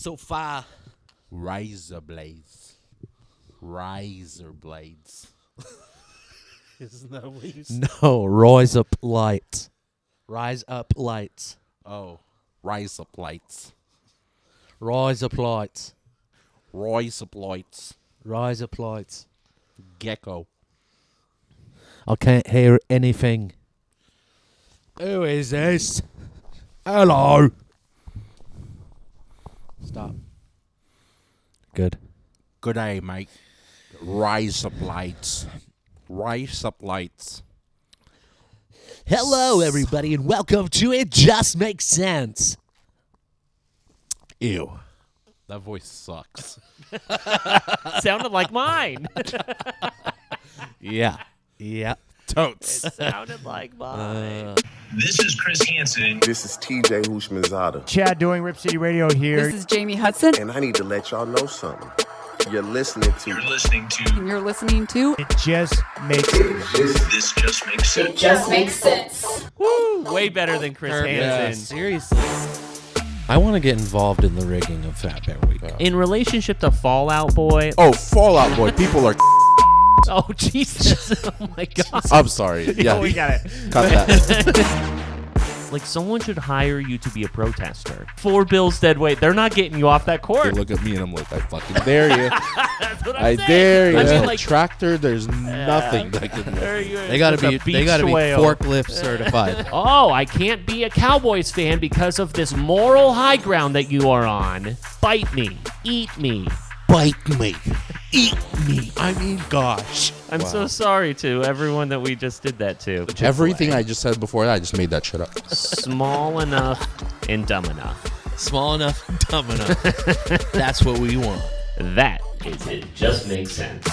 so far. Razor blades. Razor blades. Isn't that what you said? No, rise up lights. Rise up lights. Oh, rise up lights. Rise up lights. Rise up lights. Rise up lights. Gecko. I can't hear anything. Who is this? Hello. Stop. Good. Good day, mate. Rise up lights. Rise up lights. Hello, everybody, and welcome to It Just Makes Sense. Ew. That voice sucks. Sounded like mine. Yeah. Yeah. Totes. It sounded like mine. This is Chris Hansen. This is TJ Hushmanzada. Chad doing Rip City Radio here. This is Jamie Hudson. And I need to let y'all know something. You're listening to... You're listening to... And you're listening to... It just makes sense. This just makes sense. It just makes sense. Woo! Way better than Chris Hansen. Seriously. I want to get involved in the rigging of Fat Bear Week. In relationship to Fallout Boy. Oh, Fallout Boy. People are... Oh, Jesus. Oh, my God. I'm sorry. Yeah, Oh, we got it. cut that. Like, someone should hire you to be a protester. For Bill's dead weight. They're not getting you off that They court. look at me and I'm like, I fucking dare you. That's what I'm I saying. dare you. I mean, There's no like, tractor. There's nothing that can... They gotta be forklift certified. Oh, I can't be a Cowboys fan because of this moral high ground that you are on. Bite me. Eat me. Bite me. Eat me. I mean, gosh. I'm so sorry to everyone that we just did that to. Everything I just said before that, I just made that shit up. Small enough and dumb enough. Small enough, dumb enough. That's what we want. That is It Just Makes Sense.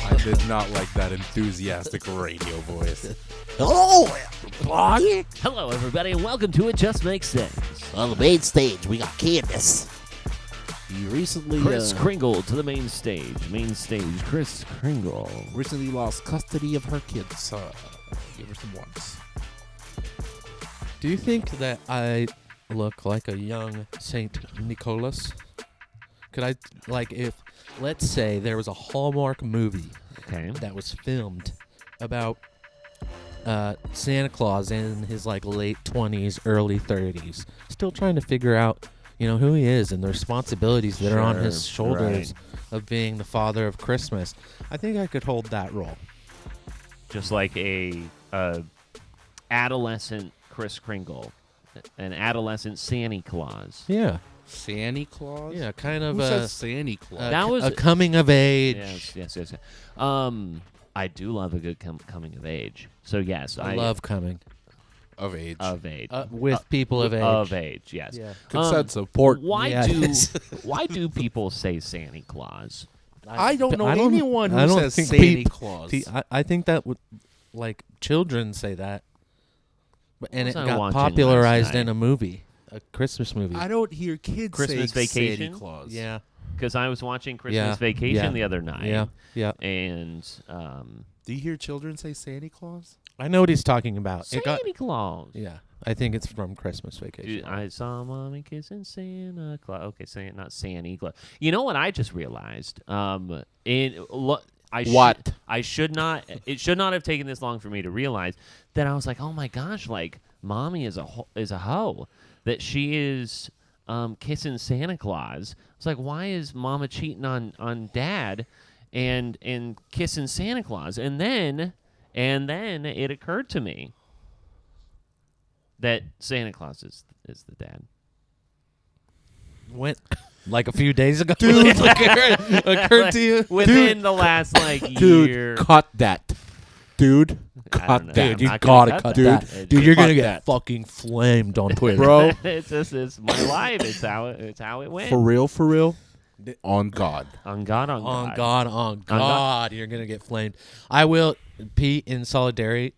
I did not like that enthusiastic radio voice. Hello, everybody. Hello, everybody, and welcome to It Just Makes Sense. On the main stage, we got Candace. You recently, Chris Kringle to the main stage. Main stage, Chris Kringle. Recently lost custody of her kids. Give her some ones. Do you think that I look like a young Saint Nicholas? Could I, like, if, let's say there was a Hallmark movie that was filmed about Santa Claus in his, like, late 20s, early 30s, still trying to figure out, you know, who he is and the responsibilities that are on his shoulders of being the father of Christmas. I think I could hold that role. Just like a adolescent Chris Kringle. An adolescent Santa Claus. Yeah. Santa Claus? Yeah, kind of Who says Santa Claus? That was a coming of age. Yes. I do love a good coming of age. So, yes. I love coming. Of age. Of age. With people of age. Of age, yes. Yeah. Consent support. Why do people say Santa Claus? I don't know anyone who says Santa peop- Claus. I think that would, like, children say that. And it Was I got watching popularized last night? in a movie, a Christmas movie. I don't hear kids Christmas saying Vacation? Santa Claus. Yeah. Because I was watching Christmas Yeah, Vacation yeah, the other night. Yeah. And Do you hear children say Santa Claus? I know what he's talking about. Santa Claus. Yeah. I think it's from Christmas Vacation. Dude, I saw Mommy kissing Santa Claus. Okay, not Santa Claus. You know what I just realized? I should not. It should not have taken this long for me to realize that I was like, oh my gosh, like Mommy is a hoe. That she is kissing Santa Claus. It's like, why is Mama cheating on Dad and kissing Santa Claus? And then it occurred to me that Santa Claus is the dad. Went like a few days ago. Dude, occurred to you? Within the last year. Dude, cut that. Dude, I cut don't know. that. I'm You not gonna gotta cut dude. that. Dude, you're Cut gonna get that. fucking flamed on Twitter. Bro, it's my life. It's how it went. for real. On God. On God. On God, you're gonna get flamed. I will, Pete, in solidarity.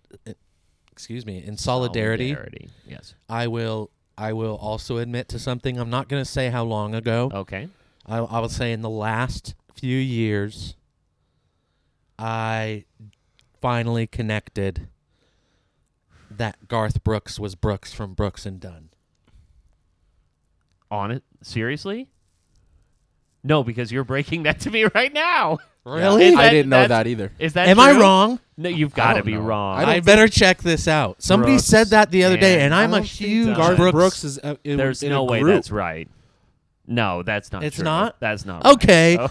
Solidarity. Yes. I will also admit to something. I'm not gonna say how long ago. Okay. I will say in the last few years, I finally connected that Garth Brooks was Brooks from Brooks and Dunn? On it? Seriously? No, because you're breaking that to me right now. Really? Is I didn't know that's- that either. Is that Am true? I wrong? No, you've got to don't be know. wrong. I better check this out. Somebody Brooks said that the other day, and I'm a don't think huge so. Garth Brooks. Brooks is There's in no a way group. that's right. No, that's not It's true. not? That's not right. Okay, So-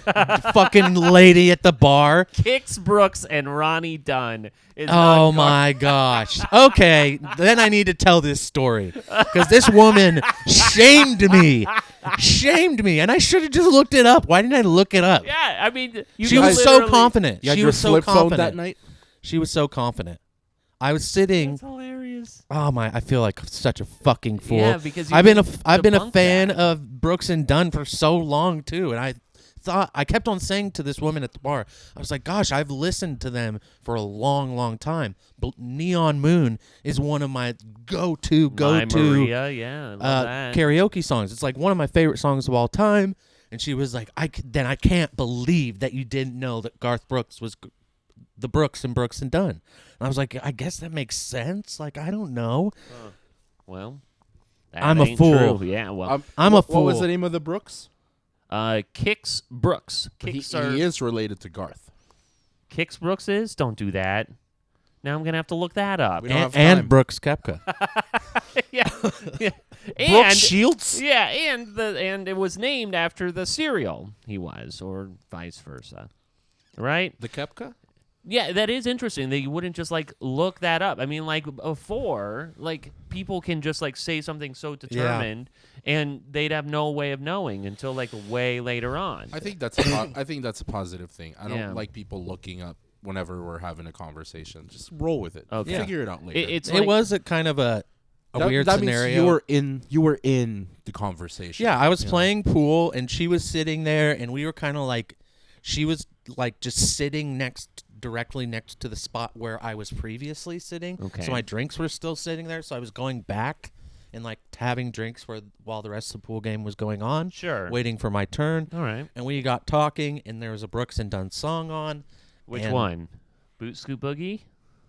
fucking lady at the bar. Kix Brooks and Ronnie Dunn. Is Oh not Gar- my gosh. Okay, then I need to tell this story because this woman shamed me, and I should have just looked it up. Why didn't I look it up? Yeah, I mean, you She can was so literally- confident. You had She your was so flip phone confident that night? She was so confident. I was sitting. That's hilarious. Oh my! I feel like such a fucking fool. Yeah, because you I've been can I've been a debunk fan that. of Brooks and Dunn for so long too, and I kept on saying to this woman at the bar, I was like, "Gosh, I've listened to them for a long, long time." But Neon Moon is one of my go-to My Maria, yeah, I love that. karaoke songs. It's like one of my favorite songs of all time. And she was like, I can't believe that you didn't know that Garth Brooks was the Brooks and Brooks and Dunn. And I was like, I guess that makes sense. Like, I don't know. Well, that I'm a ain't fool. True. Yeah, well, I'm a What was fool. the name of the Brooks? Kix Brooks. He Kix is related to Garth. Kix Brooks is. Don't do that. Now I'm gonna have to look that up. We don't have And time. Brooks Koepka. yeah. yeah. Brooks And Shields? yeah, and it was named after the cereal he was, or vice versa, right? The Kepka? Yeah, that is interesting that you wouldn't just like look that up. I mean, like before, like people can just like say something so determined, and they'd have no way of knowing until like way later on. I think that's I think that's a positive thing. I don't Yeah. like people looking up whenever we're having a conversation. Just roll with it. Okay. Figure it out later. It's It like, was a kind of a weird that scenario. Means you were in the conversation. Yeah, I was you know? playing pool, and she was sitting there, and we were kind of like, she was like just sitting directly next to the spot where I was previously sitting. Okay. So my drinks were still sitting there, so I was going back and like having drinks while the rest of the pool game was going on. Sure. Waiting for my turn. All right. And we got talking, and there was a Brooks and Dunn song on. Which and, one? Boot Scoot Boogie?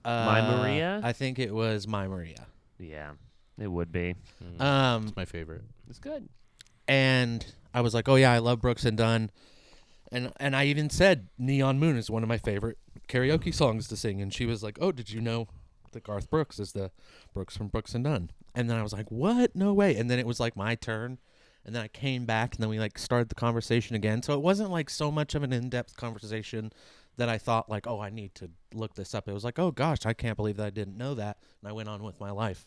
My Maria? I think it was My Maria. Yeah, it would be. It's my favorite. It's good. And I was like, oh yeah, I love Brooks and Dunn. And I even said Neon Moon is one of my favorite karaoke songs to sing. And she was like, oh, did you know that Garth Brooks is the Brooks from Brooks and Dunn? And then I was like, what? No way. And then it was like my turn. And then I came back, and then we like started the conversation again. So it wasn't like so much of an in-depth conversation that I thought like, oh, I need to look this up. It was like, oh gosh, I can't believe that I didn't know that. And I went on with my life.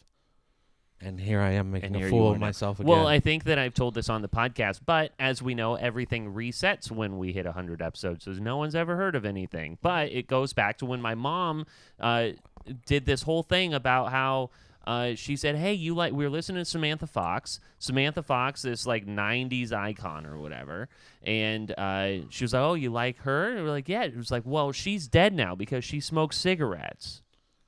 And here I am making a fool of myself again. Well, I think that I've told this on the podcast, but as we know, everything resets when we hit 100 episodes, so no one's ever heard of anything. But it goes back to when my mom did this whole thing about how she said, hey, we were listening to Samantha Fox. Samantha Fox, this like 90s icon or whatever. And she was like, oh, you like her? And we're like, yeah. It was like, well, she's dead now because she smokes cigarettes.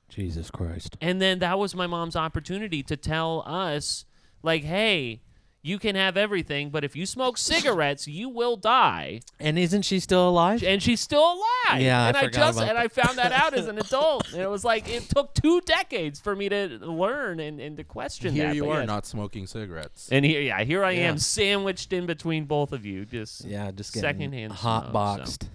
Jesus Christ. And then that was my mom's opportunity to tell us, like, hey, you can have everything, but if you smoke cigarettes, you will die. And isn't she still alive? And she's still alive. Yeah, and I forgot about I found that out as an adult. And it was like it took 2 decades for me to learn and to question Here that. you but are yes. not smoking cigarettes. And here I Yeah. am sandwiched in between both of you, just Just getting secondhand hot smoke, boxed. so.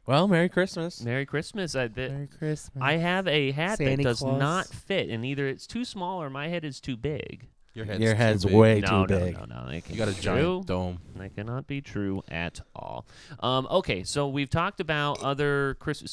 Well, Merry Christmas. Merry Christmas. Merry Christmas. I have a hat Santa that does Claus. not fit, and either it's too small or my head is too big. Your head's, Your too head's big. way No, too big. no. That You got a cannot be giant true. dome. That cannot be true at all. Okay, so we've talked about other Christmas.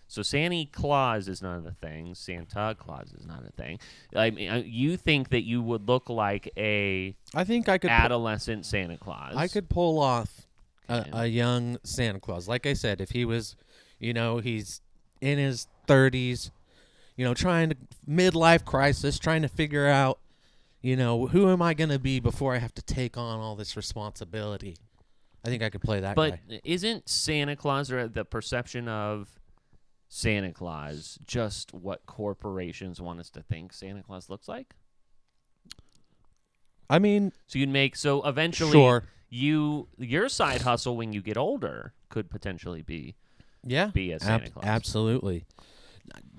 So Santa Claus is not a thing. Santa Claus is not a thing. I mean, you think that you would look like a I think I could. adolescent Santa Claus? I could pull off Okay. a young Santa Claus. Like I said, if he was, he's in his 30s, trying to midlife crisis, trying to figure out, who am I going to be before I have to take on all this responsibility. I think I could play that But guy. isn't Santa Claus, or the perception of Santa Claus, just what corporations want us to think Santa Claus looks like? I mean, So eventually, sure. your side hustle when you get older could potentially be Yeah. a Santa Claus. Absolutely.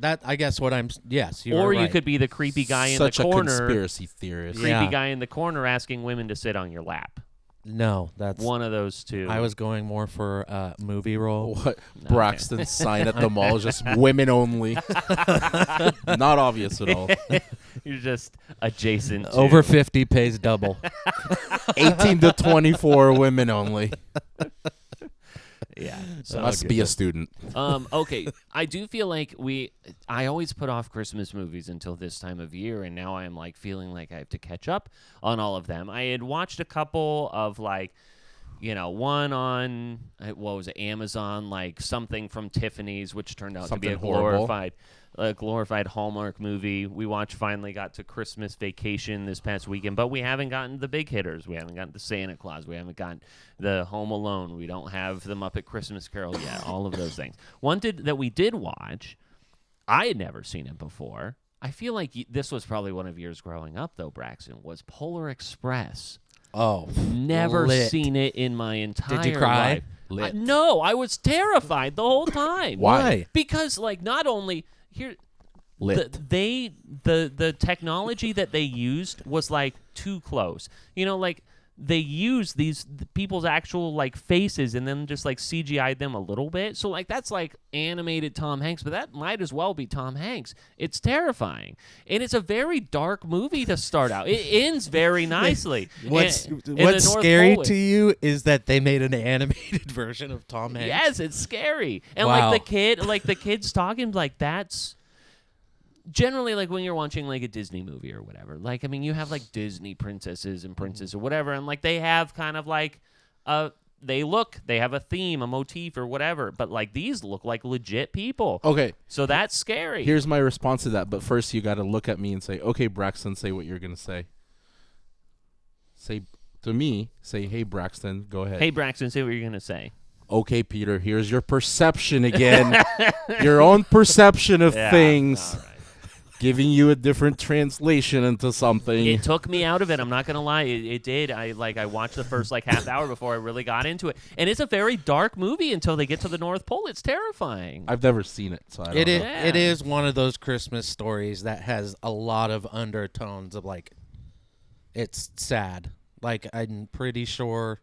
that I guess what I'm. Yes, you're Or right. you could be the creepy guy in Such the a corner. conspiracy theorist. Creepy Yeah. guy in the corner asking women to sit on your lap. No, that's One of those two. I was going more for movie role. What Braxton's sign at the mall is just women only. Not obvious at all. You're just adjacent. To. Over 50 pays double. 18 to 24 women only. Yeah. Must be a student. Okay. I do feel like I always put off Christmas movies until this time of year, and now I'm like feeling like I have to catch up on all of them. I had watched a couple of like, one on what was it, Amazon, like something from Tiffany's, which turned out to be Something a horrible. glorified Hallmark movie. We finally got to Christmas Vacation this past weekend, but we haven't gotten the big hitters. We haven't gotten the Santa Claus. We haven't gotten the Home Alone. We don't have the Muppet Christmas Carol yet. All of those things. One that we did watch, I had never seen it before. I feel like this was probably one of yours growing up, though, Braxton, was Polar Express. Oh, Never lit. seen it in my entire Did you cry? life. Lit. No, I was terrified the whole time. Why? Because not only here Lit. the technology that they used was like too close. They used these people's actual faces and then just CGI'd them a little bit. So that's animated Tom Hanks, but that might as well be Tom Hanks. It's terrifying. And it's a very dark movie to start out. It ends very nicely. What's in the North scary Pole. to you is that they made an animated version of Tom Hanks. Yes, it's scary. And Wow. the kids talking that's generally when you're watching a Disney movie or whatever. You have Disney princesses and princes or whatever, and they have kind of they have a theme, a motif or whatever, but these look like legit people. Okay, So that's scary. here's my response to that. But first, you got to look at me and say, "Okay, Braxton, say what you're gonna say." Say to me, say, "Hey, Braxton, go ahead." Hey, Braxton, say what you're going to say. Okay, Peter, here's your perception again. Your own perception of Yeah, things. all right. Giving you a different translation into something. It took me out of it. I'm not gonna lie. It did. I watched the first half hour before I really got into it, and it's a very dark movie until they get to the North Pole. It's terrifying. I've never seen it, so I don't It know. is, Yeah. it is one of those Christmas stories that has a lot of undertones of it's sad. I'm pretty sure,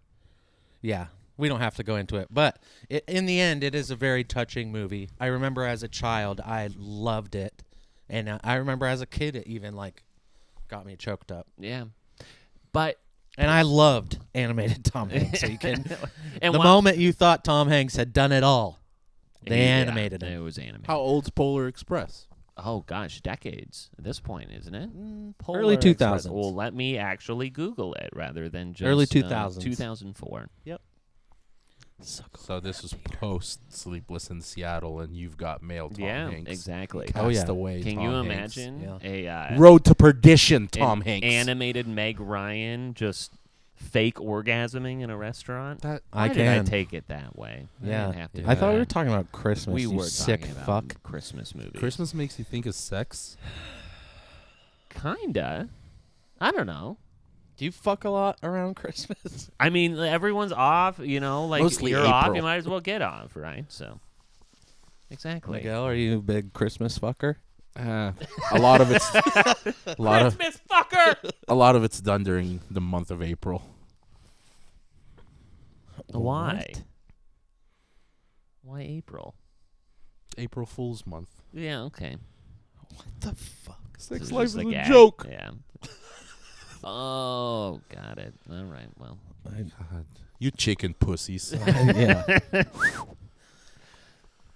yeah, we don't have to go into it. But in the end, it is a very touching movie. I remember as a child, I loved it. And I remember as a kid, it even got me choked up. Yeah, but And I loved animated Tom Hanks. So you can, and the while- moment you thought Tom Hanks had done it all, they Yeah, animated It him. was animated. How old's Polar Express? Oh gosh, decades at this point, isn't it? Early Polar Express. 2000s. Well, let me actually Google it rather than just Early 2000s. 2004. So this was post Sleepless in Seattle, and You've Got Mail. Tom Yeah, Hanks. exactly. Cast Oh, yeah. Away, Can Tom you Hanks. imagine Yeah. a Road to Perdition, Tom an Hanks. animated Meg Ryan just fake orgasming in a restaurant? That- Why I did I can. take it that way? I Yeah. didn't have to I do thought we that. were talking about Christmas. We you were sick talking about fuck. Christmas movies. Christmas makes you think of sex? Kinda. I don't know. Do you fuck a lot around Christmas? I mean, everyone's off, Mostly you're off, April. you might as well get off, right? So, exactly. Miguel, are you a big Christmas fucker? A lot of it's Christmas fucker! a lot of it's done during the month of April. Why? What? Why April? April Fool's month. Yeah, okay. What the fuck? This Sex is life just is a a gag. joke. Yeah. Oh, got it. All right, well. God, you chicken pussies. Yeah.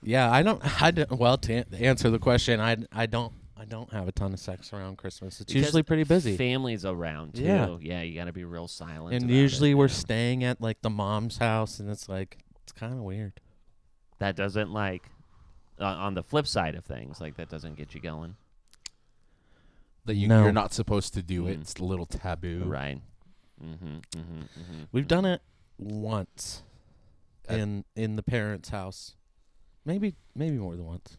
Yeah, I don't. Well, to answer the question, I don't have a ton of sex around Christmas. It's Because usually pretty busy. Family's around, too. Yeah. Yeah, you got to be real silent. And about usually it, we're yeah. staying at the mom's house, and it's kind of weird. That doesn't, on the flip side of things, that doesn't get you going. That No. you're not supposed to do it. Mm. It's a little taboo. Right. Mm-hmm. We've done it once At- in the parents' house. Maybe more than once.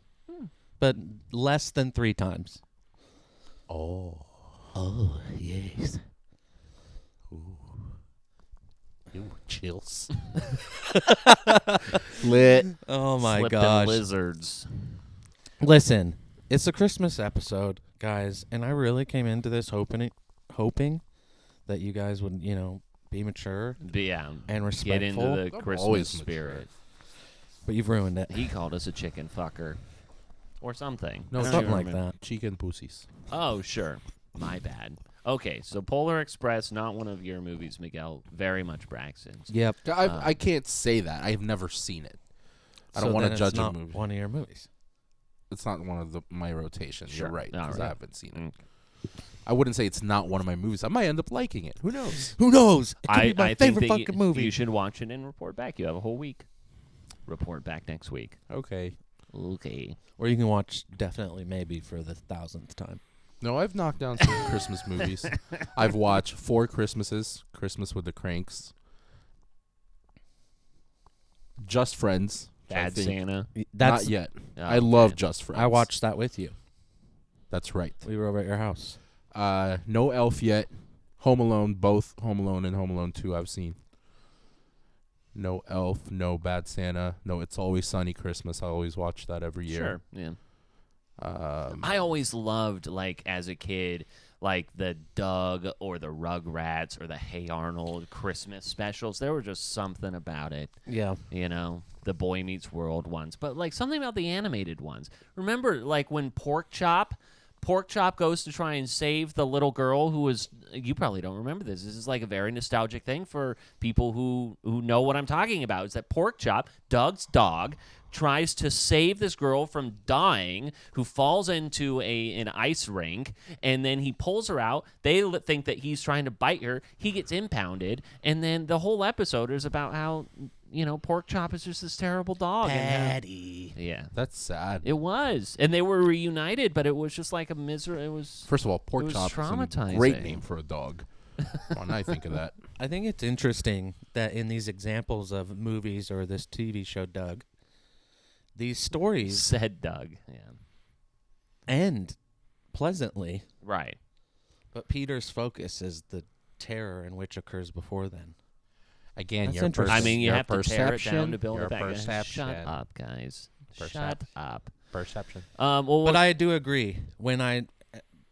But less than 3 times. Oh. Oh, yes. Ooh, chills. Lit. Oh my Flippin' gosh. lizards. Listen, it's a Christmas episode, guys, and I really came into this hoping that you guys would, be mature Yeah. and respectful. Get into the I'm Christmas always spirit. But you've ruined it. He called us a chicken fucker. Or something. No, I don't something even like remember. that. Chicken pussies. Oh, sure. My bad. Okay, so Polar Express, not one of your movies, Miguel. Very much Braxton's. Yep. I can't say that. I've never seen it. I don't want to judge not a movie. one of your movies. It's not one of my rotations. Sure. You're right, All because right. I haven't seen it. I wouldn't say it's not one of my movies. I might end up liking it. Who knows? Who knows? It could be my I favorite think that fucking movie. You should watch it and report back. You have a whole week. Report back next week. Okay. Okay. Or you can watch Definitely Maybe for the 1000th time. No, I've knocked down some Christmas movies. I've watched 4 Christmases. Christmas with the Cranks. Just Friends. which I Bad think- Santa. That's Not yet. Oh, I love okay. Just Friends. I watched that with you. That's right. We were over at your house. No Elf yet. Home Alone, both Home Alone and Home Alone 2 I've seen. No Elf, no Bad Santa, no It's Always Sunny Christmas. I always watch that every year. Sure. Yeah. Um, I always loved, like, as a kid, like the Doug or the Rugrats or the Hey Arnold Christmas specials. There were just something about it. Yeah. The Boy Meets World ones, but like something about the animated ones. Remember, like when Pork Chop goes to try and save the little girl who was. You probably don't remember this. This is like a very nostalgic thing for people who know what I'm talking about. Is that Pork Chop, Doug's dog, tries to save this girl from dying, who falls into an ice rink, and then he pulls her out. They think that he's trying to bite her. He gets impounded, and then the whole episode is about how. Pork Chop is just this terrible dog. Patty. Yeah. That's sad. It was. And they were reunited, but it was just like a misery. It was. First of all, Pork was Chop is a traumatizing. great name for a dog. When I think of that. I think it's interesting that in these examples of movies or this TV show, Doug, these stories Said Doug. Yeah. end pleasantly, Right. but Peter's focus is the terror in which occurs before then. Again, That's your interesting. I mean, you your have to tear it down to perception, build your it back. perception. Shut up, guys. Shut Perception. up. Perception. Well, But I do agree. When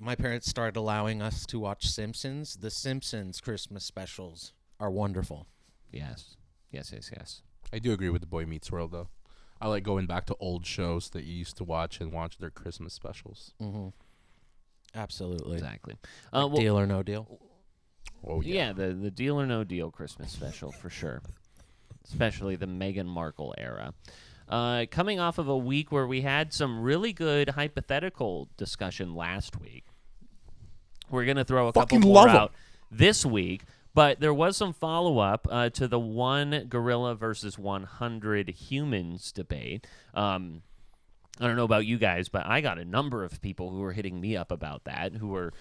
my parents started allowing us to watch Simpsons, the Simpsons Christmas specials are wonderful. Yes. I do agree with the Boy Meets World, though. I like going back to old shows that you used to watch and watch their Christmas specials. Mm-hmm. Absolutely. Exactly. Deal or No Deal. Oh, yeah. The Deal or No Deal Christmas special for sure. Especially the Meghan Markle era. Coming off of a week where we had some really good hypothetical discussion last week. We're going to throw a couple Fucking more love 'em. out this week. But there was some follow-up to the 1 gorilla versus 100 humans debate. I don't know about you guys, but I got a number of people who were hitting me up about that, who were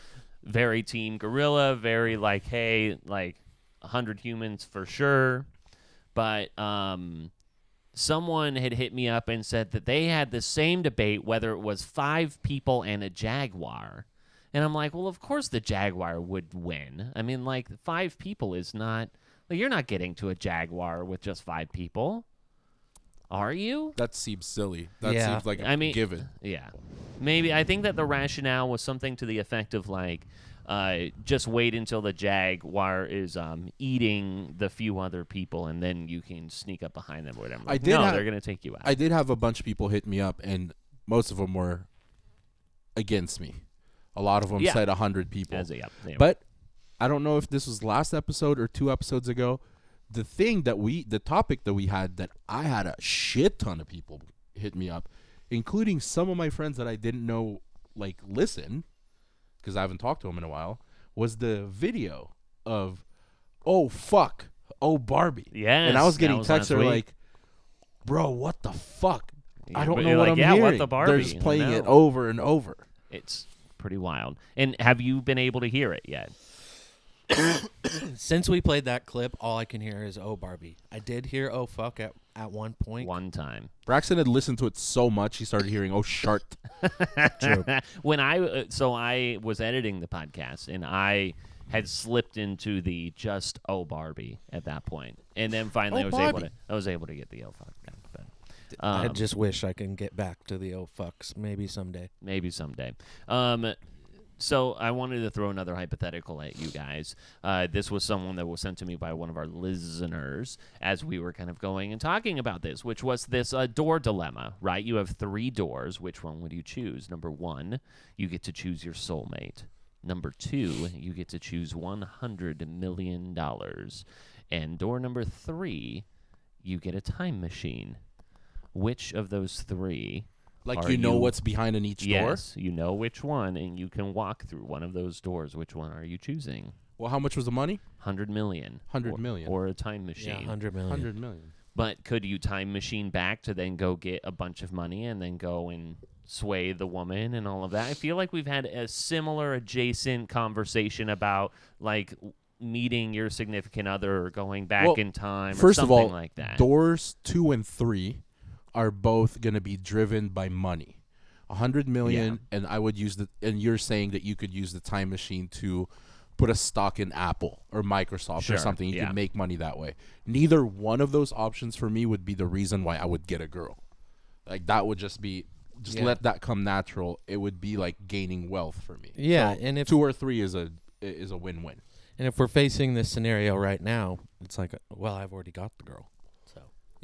very team gorilla, very like, hey, like 100 humans for sure. But someone had hit me up and said that they had the same debate whether it was 5 people and a jaguar. And I'm like, well, of course the jaguar would win. I mean, like 5 people is not like you're not getting to a jaguar with just 5 people. Are you? That seems silly. That Yeah. seems like I a mean, given. Yeah. Maybe I think that the rationale was something to the effect of like just wait until the jaguar is eating the few other people and then you can sneak up behind them or whatever. Like, did no, have- they're going to take you out. I did have a bunch of people hit me up, and most of them were against me. A lot of them Yeah. said 100 people. Yeah. But I don't know if this was last episode or 2 episodes ago. The topic that we had, that I had a shit ton of people hit me up, including some of my friends that I didn't know, like, listen, because I haven't talked to them in a while, was the video of, oh, fuck, oh, Barbie. Yes, And I was that getting was texts that last were week. like, bro, what the fuck? Yeah, I don't but know you're what like, I'm yeah, hearing. what the Barbie? They're just playing I it know. over and over. It's pretty wild. And have you been able to hear it yet? Since we played that clip, all I can hear is "Oh Barbie." I did hear "Oh fuck" at one point. One time. Braxton had listened to it so much, he started hearing, oh, shart. True. When I was editing the podcast and I had slipped into the just oh Barbie at that point, and then finally Oh, I was Barbie. able to get the oh fuck. But I just wish I can get back to the old fucks. Maybe someday. Maybe someday. So I wanted to throw another hypothetical at you guys. This was someone that was sent to me by one of our listeners as we were kind of going and talking about this, which was this door dilemma, right? You have 3 doors. Which one would you choose? Number 1, you get to choose your soulmate. Number 2, you get to choose $100 million. And door number 3, you get a time machine. Which of those 3... Like, you know what's behind in each door? Yes, you know which one, and you can walk through one of those doors. Which one are you choosing? Well, how much was the money? $100 million. $100 million. Or a time machine. Yeah, $100 million. $100 million. But could you time machine back to then go get a bunch of money and then go and sway the woman and all of that? I feel like we've had a similar adjacent conversation about, like, meeting your significant other or going back in time or something like that. Doors 2 and 3 are both going to be driven by money. $100 million, and I would use and you're saying that you could use the time machine to put a stock in Apple or Microsoft or something. You can make money that way. Neither one of those options for me would be the reason why I would get a girl. Like, that would just be, let that come natural. It would be like gaining wealth for me. Yeah, so and if 2 or 3 is a win-win. And if we're facing this scenario right now, it's like, well, I've already got the girl. So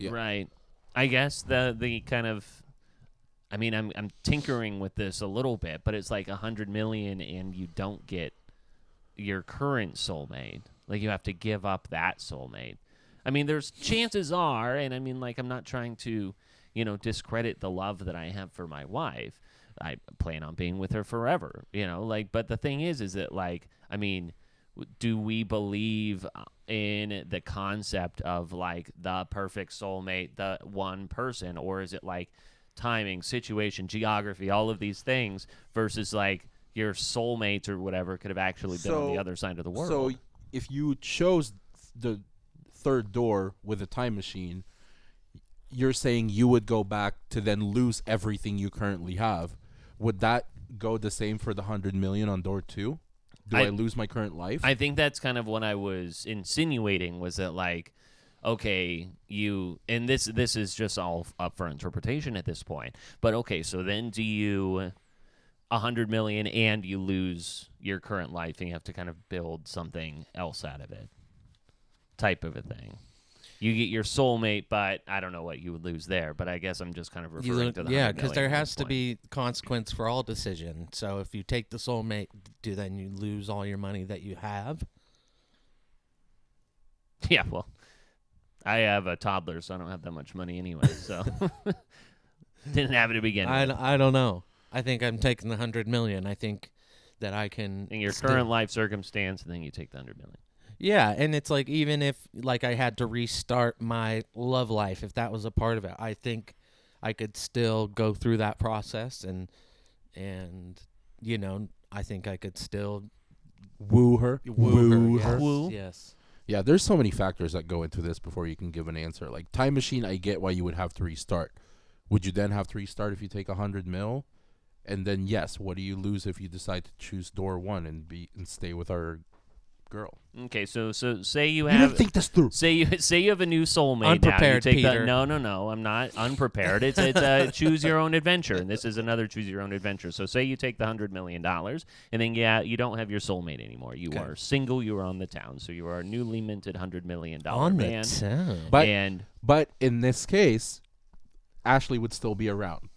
Right. I guess the kind of, I mean, I'm tinkering with this a little bit, but it's like $100 million, and you don't get your current soulmate. Like, you have to give up that soulmate. I mean, there's chances are, and I mean, like, I'm not trying to, discredit the love that I have for my wife. I plan on being with her forever, like. But the thing is that, like, I mean, do we believe in the concept of, like, the perfect soulmate, the one person, or is it like timing, situation, geography, all of these things versus, like, your soulmates or whatever could have actually been on the other side of the world? So if you chose the 3rd door with a time machine, you're saying you would go back to then lose everything you currently have. Would that go the same for the $100 million on door 2? Do I lose my current life? I think that's kind of what I was insinuating, was that, like, okay, and this is just all up for interpretation at this point. But okay, so then do you $100 million and you lose your current life and you have to kind of build something else out of it, type of a thing. You get your soulmate, but I don't know what you would lose there. But I guess I'm just kind of referring to the $100 because there million at has this to point. be consequence for all decision. So if you take the soulmate, then you lose all your money that you have? Yeah, well, I have a toddler, so I don't have that much money anyway. So didn't have it to begin with. I don't know. I think I'm taking the $100 million. I think that I can. In your current life circumstance, and then you take the $100 million. Yeah, and it's like, even if, like, I had to restart my love life, if that was a part of it, I think I could still go through that process, and I think I could still woo her. Yes. Yeah, there's so many factors that go into this before you can give an answer. Like, time machine, I get why you would have to restart. Would you then have to restart if you take $100 million? And then, yes, what do you lose if you decide to choose door 1 and stay with our girl? Okay, so say you You have. didn't think this through. Say you have a new soulmate. Unprepared, now. You take Peter. No, I'm not unprepared. It's a choose your own adventure, and this is another choose your own adventure. So say you take the $100 million, and then you don't have your soulmate anymore. You are single. You are on the town, so you are a newly minted $100 million man. But in this case, Ashley would still be around,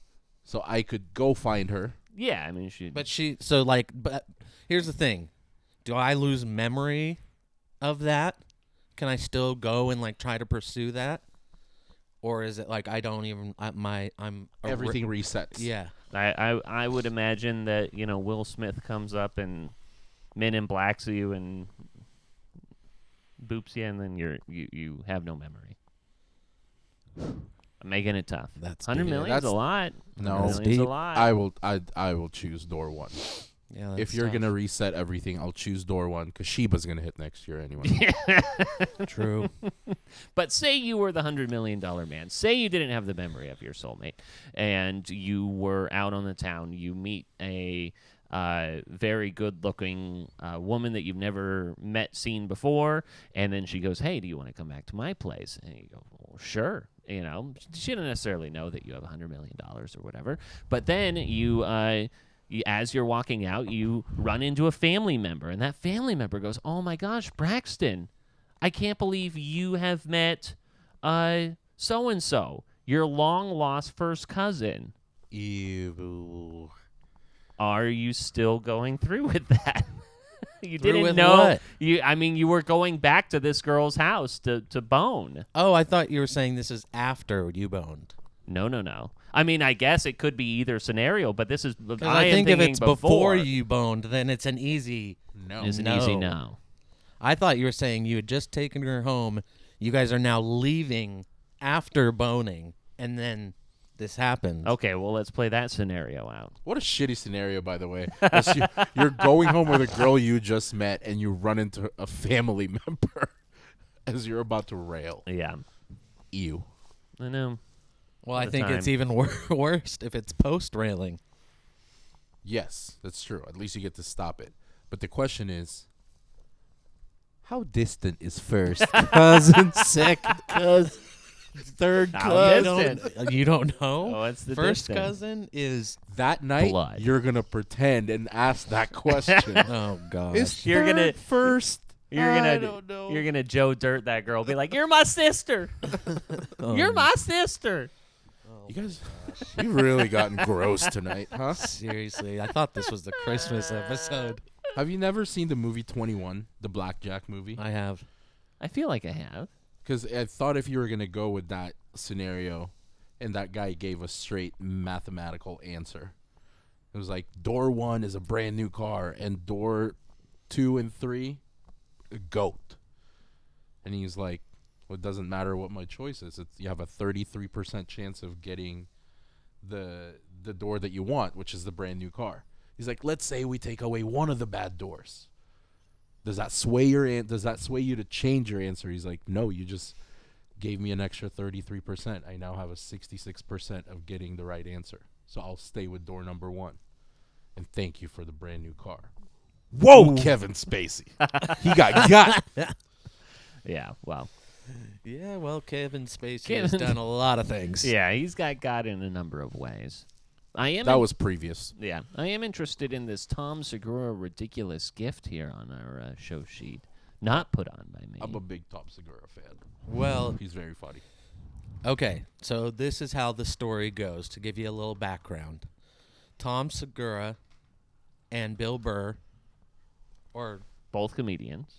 so I could go find her. Yeah, I mean But here's the thing: do I lose memory of that? Can I still go and, like, try to pursue that, or is it like I don't even Everything resets. Yeah. I would imagine that Will Smith comes up and Men in Blacks you and boops you, and then you have no memory. I'm making it tough. That's $100 million is a lot. No, That's $100 million's a deep. lot. I will choose door 1. Yeah. If you're gonna reset everything, I'll choose door 1 because Sheba's gonna hit next year anyway. True. But say you were the $100 million man. Say you didn't have the memory of your soulmate, and you were out on the town. You meet a very good-looking woman that you've never seen before, and then she goes, "Hey, do you want to come back to my place?" And you go, "Well, sure." You know, she didn't necessarily know that you have $100 million or whatever. But then you, as you're walking out, you run into a family member, and that family member goes, "Oh my gosh, Braxton, I can't believe you have met so and so, your long lost first cousin." Ew. Are you still going through with that? You Through didn't with know. what? You were going back to this girl's house to bone. Oh, I thought you were saying this is after you boned. No. I mean, I guess it could be either scenario, but this is. I think if it's before before you boned, then it's an easy No. It's an No. easy no. I thought you were saying you had just taken her home. You guys are now leaving after boning, and then this happens. Okay, well, let's play that scenario out. What a shitty scenario, by the way. You're going home with a girl you just met, and you run into a family member as you're about to rail. Yeah, Ew. I know. Well, All I the think it's time. even worse if it's post-railing. Yes, that's true. At least you get to stop it. But the question is, how distant is first cousin, second cousin, third How cousin? distant? You don't know? Oh, what's the First distance? cousin is... That night, Blood. you're going to pretend and ask that question. Oh, God. Is You're third gonna- first? You're I gonna don't know. you're gonna Joe Dirt that girl. Be like, "You're my sister. You're my sister." You guys, you've really gotten gross tonight, huh? Seriously, I thought this was the Christmas episode. Have you never seen the movie 21, the Blackjack movie? I have. I feel like I have. Because I thought if you were going to go with that scenario and that guy gave a straight mathematical answer, it was like door 1 is a brand new car and door 2 and 3, a goat. And he's like, well, it doesn't matter what my choice is. You have a 33% chance of getting the door that you want, which is the brand new car. He's like, let's say we take away one of the bad doors. Does that sway you to change your answer? He's like, no, you just gave me an extra 33%. I now have a 66% of getting the right answer. So I'll stay with door number 1. And thank you for the brand new car. Whoa, Kevin Spacey. He got. Yeah. Well. Yeah, well, Kevin Spacey Kevin- has done a lot of things. Yeah, he's got God in a number of ways. That was previous. Yeah, I am interested in this Tom Segura ridiculous gift here on our show sheet, not put on by me. I'm a big Tom Segura fan. Well, He's very funny. okay, so this is how the story goes, to give you a little background. Tom Segura and Bill Burr, or Both comedians.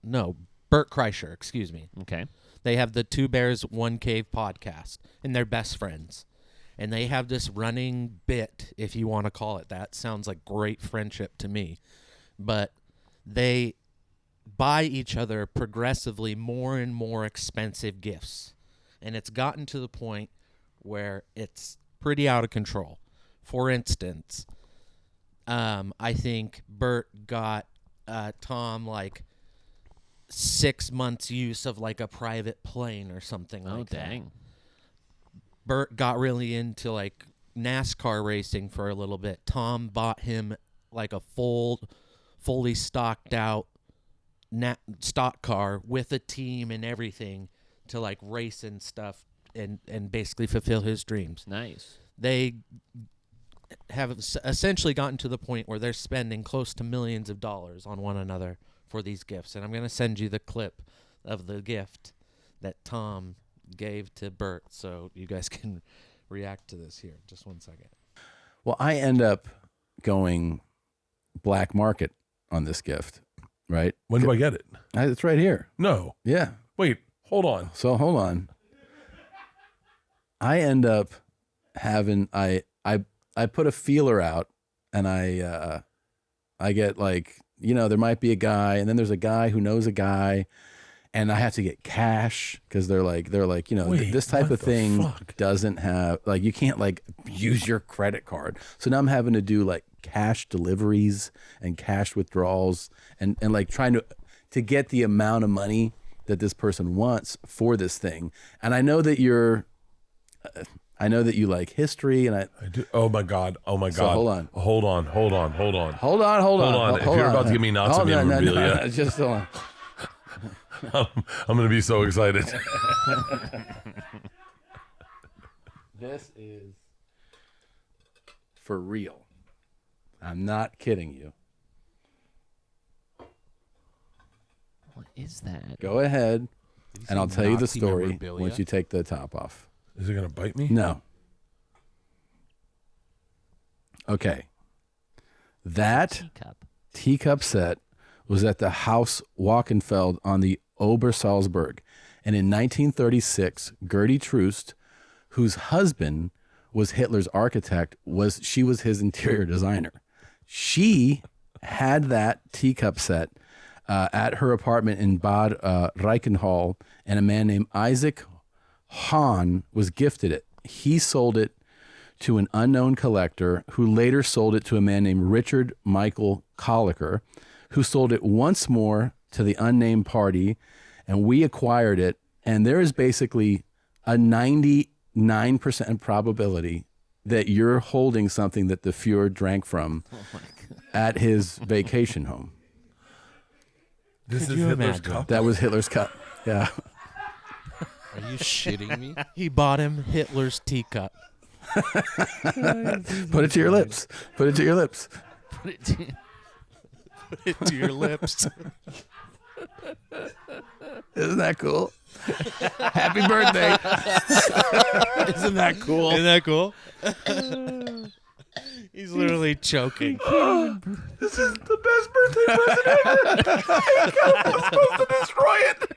no, Bert Kreischer, excuse me. Okay. They have the Two Bears, One Cave podcast, and they're best friends. And they have this running bit, if you want to call it that. Sounds like great friendship to me. But they buy each other progressively more and more expensive gifts. And it's gotten to the point where it's pretty out of control. For instance, I think Bert got Tom like 6 months use of like a private plane or something Oh, like that. dang. Bert got really into like NASCAR racing for a little bit. Tom bought him like a fully stocked out stock car with a team and everything to like race and stuff and basically fulfill his dreams. Nice. They have essentially gotten to the point where they're spending close to millions of dollars on one another for these gifts. And I'm going to send you the clip of the gift that Tom gave to Bert so you guys can react to this here. Just 1 second. Well, I end up going black market on this gift, right? When do I get it? It's right here. No. Yeah. Wait, hold on. So hold on. I end up having I put a feeler out, and I get like, you know, there might be a guy, and then there's a guy who knows a guy, and I have to get cash because they're like, you know, Wait, this type what of the thing fuck? doesn't have like, you can't like use your credit card. So now I'm having to do like cash deliveries and cash withdrawals and like trying to get the amount of money that this person wants for this thing. And I know that I know that you like history, and I do. Oh my God. So hold on. Hold on. If you're about to give me Nazi memorabilia, just hold on. I'm going to be so excited. This is for real. I'm not kidding you. What is that? Go ahead, and I'll tell you the Nazi story memorabilia? once you take the top off. Is it going to bite me? No. Okay. That teacup set was at the Haus Wachenfeld on the Obersalzberg. And in 1936, Gertie Troost, whose husband was Hitler's architect, was his interior designer. She had that teacup set at her apartment in Bad Reichenhall, and a man named Isaac Hahn was gifted it. He sold it to an unknown collector who later sold it to a man named Richard Michael Colliker, who sold it once more to the unnamed party, and we acquired it. And there is basically a 99% probability that you're holding something that the Fuhrer drank from at his vacation home. This Could is you Hitler's imagine? cup. That was Hitler's cup. Yeah. Are you shitting me? He bought him Hitler's teacup. Put it to your lips. Put it to your lips. Put it to- Put it to your lips. Isn't that cool? Happy birthday. Isn't that cool? Isn't that cool? He's literally choking. This is the best birthday present ever. I'm supposed to destroy it.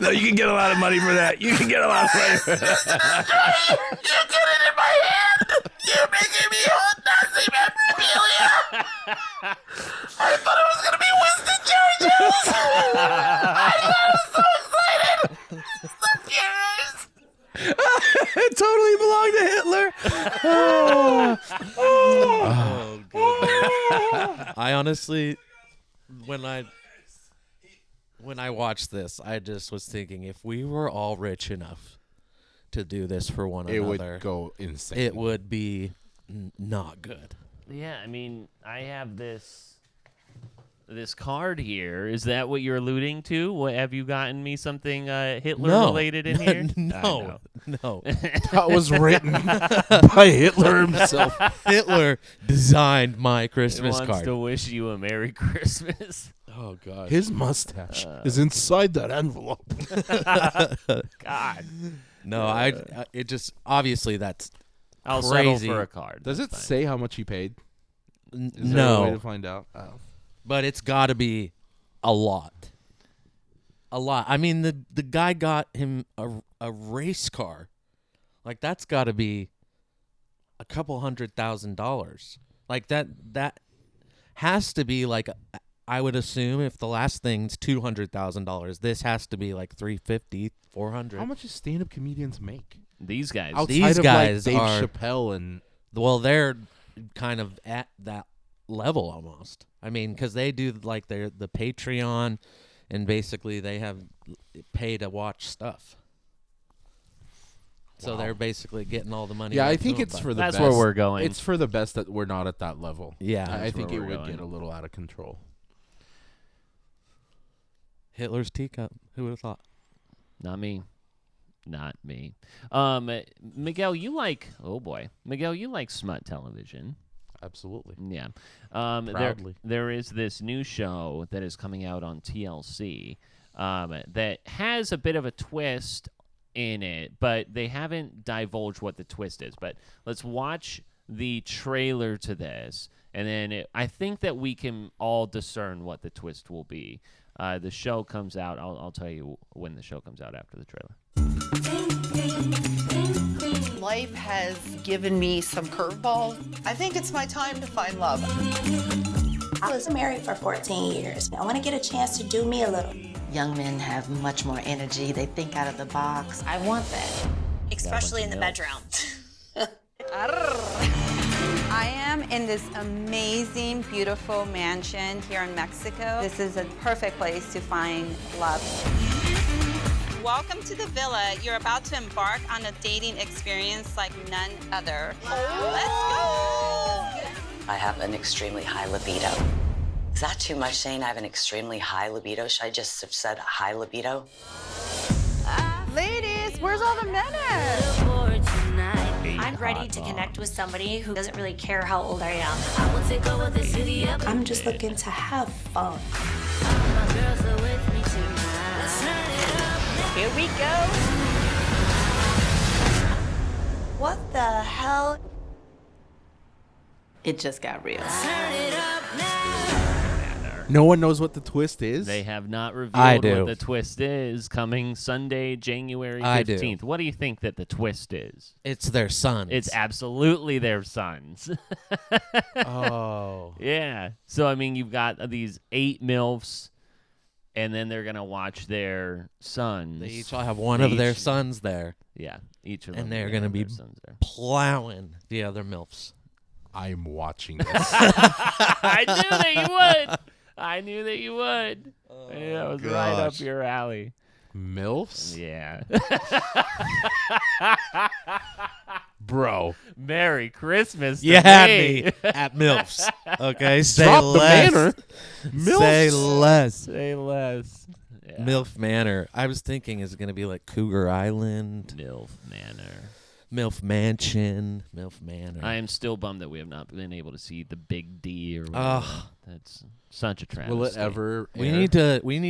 No, you can get a lot of money for that. You can get a lot of money for that. You get it in my hand. You're making me hold Nazi memorabilia. I thought it was going to be Winston Churchill's. I was so excited. The Fuhrers. It totally belonged to Hitler. Oh, goodness. I honestly, when I watched this, I just was thinking, if we were all rich enough to do this for one It another, would go insane. it would be not good. Yeah, I mean, I have this card here. Is that what you're alluding to? What, have you gotten me something Hitler related in here? No. That was written by Hitler himself. Hitler designed my He Christmas wants card. to wish you a Merry Christmas. Oh, God. His mustache is inside that envelope. God. No, it just, obviously that's I'll crazy. settle for a card. Does it That's fine. say how much he paid? Is there a No. way to find out? Oh. But it's got to be a lot. A lot. I mean, the guy got him a race car. Like, that's got to be a couple $100,000. Like, that has to be like, I would assume if the last thing's $200,000, this has to be like $350,000, $400,000. How much do stand-up comedians make? These guys. Outside These of guys like Dave are- Chappelle and Well, they're kind of at that level almost. I mean, because they do like the Patreon, and basically they have pay to watch stuff. So they're basically getting all the money. yeah, I back to think them, it's but- for the That's best. where we're going. It's for the best that we're not at that level. Yeah, I that's think it where we're would get going. a little out of control. Hitler's teacup. Who would have thought? Not me. Not me. Miguel, you like... Oh, boy. Miguel, you like smut television. Absolutely. Yeah. Proudly. There is this new show that is coming out on TLC that has a bit of a twist in it, but they haven't divulged what the twist is. But let's watch the trailer to this, and then I think that we can all discern what the twist will be. The show comes out. I'll tell you when the show comes out after the trailer. Life has given me some curveballs. I think it's my time to find love. I was married for 14 years. I want to get a chance to do me a little. Young men have much more energy. They think out of the box. I want that. Especially in the bedroom. I am in this amazing, beautiful mansion here in Mexico. This is a perfect place to find love. Welcome to the villa. You're about to embark on a dating experience like none other. Let's go! I have an extremely high libido. Is that too much saying I have an extremely high libido? Should I just have said high libido? Ladies, where's all the men at? I'm ready to connect with somebody who doesn't really care how old I am. I'm just looking to have fun. Here we go. What the hell? It just got real. No one knows what the twist is. They have not I revealed do. what the twist is. Coming Sunday, January I do. 15th. What do you think that the twist is? It's their sons. It's absolutely their sons. Oh. Yeah. So, I mean, you've got these 8 MILFs, and then they're going to watch their sons. They each have one of their sons there. Yeah, each of them. And they're going to be plowing the other MILFs. I'm watching this. I knew that you would. I knew that you would. Yeah, that was right up gosh. your alley. MILFs? Yeah. Bro. Merry Christmas to You had me. me at MILFs. Okay, say Drop less. the manor. MILFs? Say less. Say less. Yeah. MILF Manor. I was thinking is it going to be like Cougar Island, Milf Manor. MILF Mansion, MILF Manor. I am still bummed that we have not been able to see the Big D or whatever. Ugh. That's such a travesty. Will it ever We air? need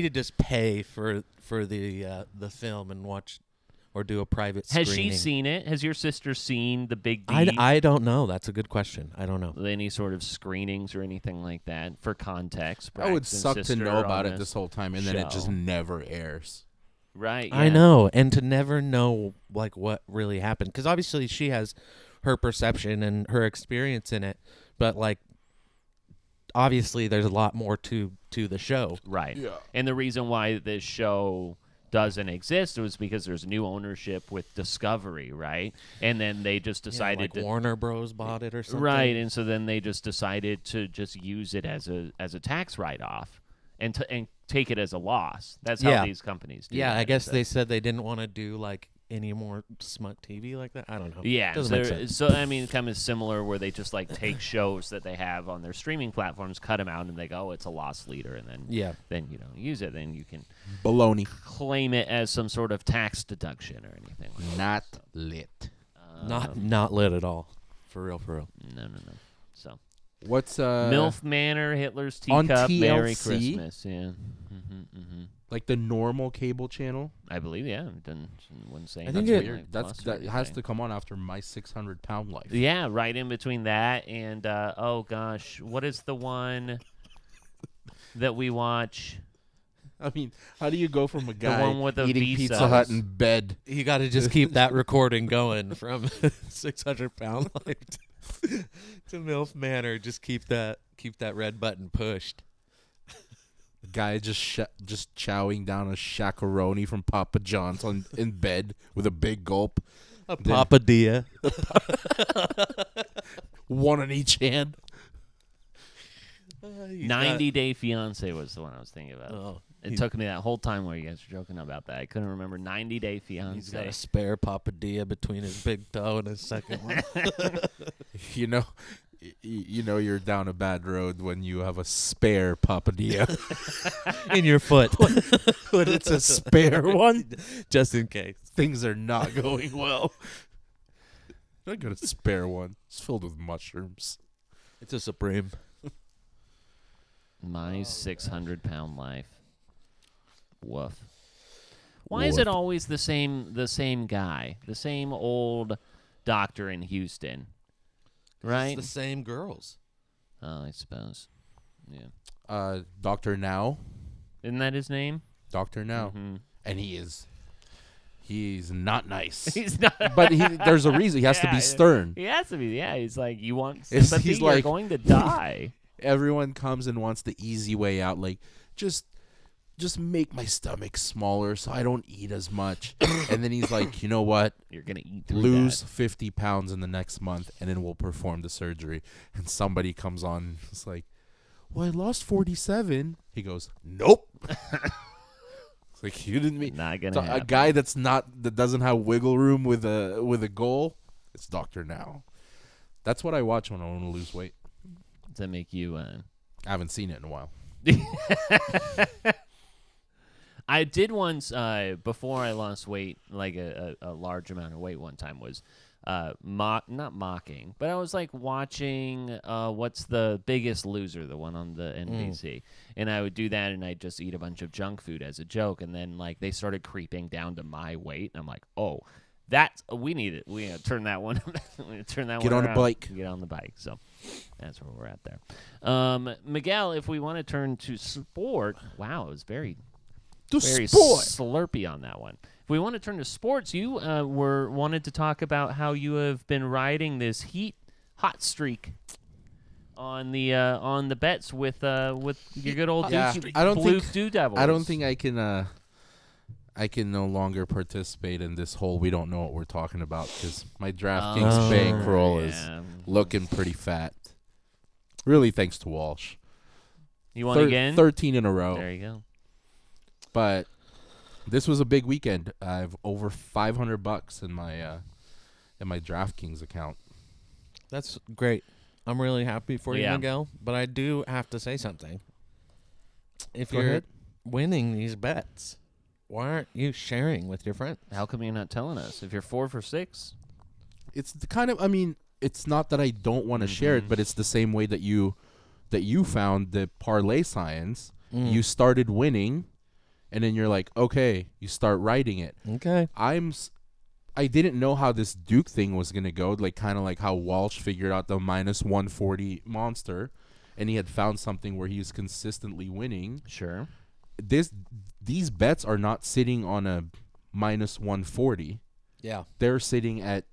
to just pay for the film and watch or do a private Has screening. she seen it? Has your sister seen the Big D? I don't know. That's a good question. I don't know. Any sort of screenings or anything like that? For context, I would Braxton's suck to sister know about on it this whole time, and then it just show. never airs. Right. I yeah. know, and to never know like what really happened, because obviously she has her perception and her experience in it, but like obviously there's a lot more to the show. Right. Yeah. And the reason why this show doesn't exist was because there's new ownership with Discovery, right? And then they just decided like to Warner Bros. Bought it or something. right, and so then they just decided to just use it as a tax write-off and take it as a loss. That's how these companies do Yeah, that. I guess So- they said they didn't want to do like any more smut TV like that. I don't know. Yeah, Doesn't make sense. so I mean, kind of similar where they just like take shows that they have on their streaming platforms, cut them out, and they go, "Oh, it's a loss leader," and then then you don't use it, then you can Baloney. claim it as some sort of tax deduction or anything. Like Not lit. Not lit at all. For real. No. So What's Milf Manor, Hitler's on Teacup, Merry TLC? Christmas. Yeah. Mm-hmm. Like the normal cable channel? I believe, yeah. Wouldn't say I think That's it- weird. That has to come on after My 600-Pound Life. Yeah, right in between that and oh gosh, what is the one that we watch? I mean, how do you go from a guy one with the eating visas. Pizza Hut in bed? You got to just keep that recording going from 600-pound life to MILF Manor. Just keep that red button pushed. A guy just chowing down a shakaroni from Papa John's in bed with a big gulp. A papadilla. One in each hand. 90 Day Fiance was the one I was thinking about. Oh, it took me that whole time while you guys were joking about that. I couldn't remember 90 Day Fiance. He's got a spare papadilla between his big toe and his second one. You know you're down a bad road when you have a spare papadilla. In your foot. But it's a spare one. Just in case. Things are not going well. I got a spare one. It's filled with mushrooms. It's a Supreme. My 600-pound life. Woof. Why is it always the same guy, the same old doctor in Houston? Right? It's the same girls. Oh, I suppose. Yeah. Dr. Now. Isn't that his name? Dr. Now. Mhm. And he's not nice. He's not. But there's a reason. He has to be stern. He has to be. Yeah, he's like, you want He's sympathy? You're like- going to die. Everyone comes and wants the easy way out. Like, just make my stomach smaller so I don't eat as much. And then he's like, you know what? You're going to eat through Lose that. 50 pounds in the next month, and then we'll perform the surgery. And somebody comes on. It's like, well, I lost 47. He goes, nope. It's like, you didn't mean Not gonna so a happen. guy that doesn't have wiggle room with a goal. It's Dr. Now. That's what I watch when I want to lose weight. Does that make you I haven't seen it in a while. I did once before I lost weight, like a large amount of weight. One time was not mocking, but I was like watching what's the Biggest Loser, the one on the NBC, and I would do that, and I'd just eat a bunch of junk food as a joke, and then like they started creeping down to my weight, and I'm like, oh, that's we need it. We turn that one. Turn that Get one on around. the bike. Get on the bike. So that's where we're at there. Miguel, if we want to turn to sport, wow, it was very slurpy on that one. If we want to turn to sports, you wanted to talk about how you have been riding this hot streak on the bets with your good old Blue Devils. I don't think I can no longer participate in this whole we don't know what we're talking about because my DraftKings bankroll is looking pretty fat. Really, thanks to Walsh. You won again? 13 in a row. There you go. But this was a big weekend. I have over $500 in my DraftKings account. That's great. I'm really happy for you, Yeah. Miguel. But I do have to say something. If Go you're ahead. winning these bets, why aren't you sharing with your friends? How come you're not telling us? If you're 4 for 6, It's the kind of, I mean, it's not that I don't want to share it, but it's the same way that you found the parlay science. You started winning, and then you're like, okay, you start writing it. Okay. I didn't know how this Duke thing was gonna go, like kind of like how Walsh figured out the minus 140 monster, and he had found something where he was consistently winning. Sure. These bets are not sitting on a minus 140. Yeah. They're sitting at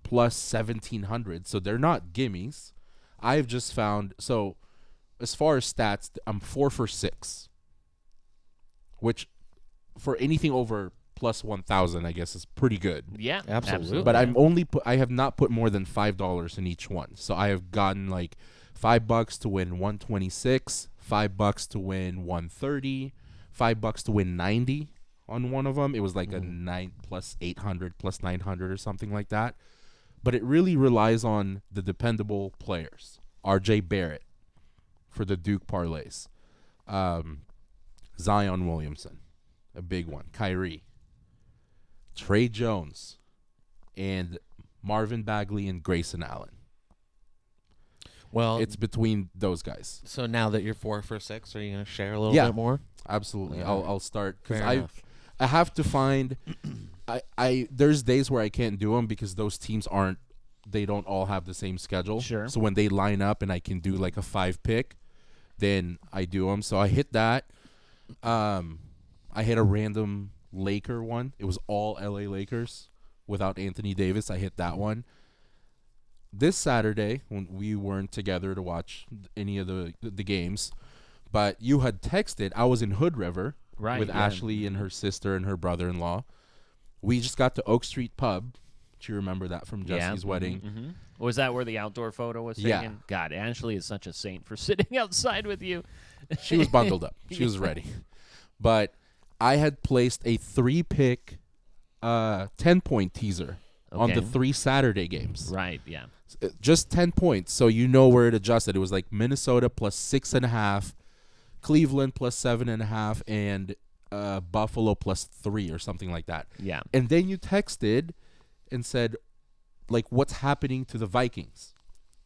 plus 1,700, so they're not gimmies. I've just found, so as far as stats, I'm 4 for 6, which for anything over plus 1,000, I guess is pretty good. Yeah, absolutely. But I have not put more than $5 in each one. So I have gotten like $5 to win 126, $5 to win 130, $5 to win 90 on one of them. It was like a 9 plus 800 plus 900 or something like that. But it really relies on the dependable players. R.J. Barrett for the Duke parlays. Zion Williamson, a big one. Kyrie. Trey Jones. And Marvin Bagley and Grayson Allen. Well, it's between those guys. So now that you're 4 for 6, are you going to share a little bit more? Absolutely. Yeah. I'll start because Fair I have to find. I there's days where I can't do them because those teams they don't all have the same schedule. Sure. So when they line up and I can do like a 5-pick, then I do them. So I hit that. I hit a random Laker one. It was all LA Lakers without Anthony Davis. I hit that one. This Saturday, when we weren't together to watch any of the games, but you had texted. I was in Hood River with Ashley and her sister and her brother-in-law. We just got to Oak Street Pub. Do you remember that from Jesse's wedding? Mm-hmm. Was that where the outdoor photo was taken? Yeah. God, Ashley is such a saint for sitting outside with you. She was bundled up. She was ready. But I had placed a 3-pick 10-point teaser on the 3 Saturday games. Right, yeah. Just 10 points, so you know where it adjusted. It was like Minnesota plus 6.5, Cleveland plus 7.5, and Buffalo plus 3 or something like that. Yeah. And then you texted and said, like, what's happening to the Vikings?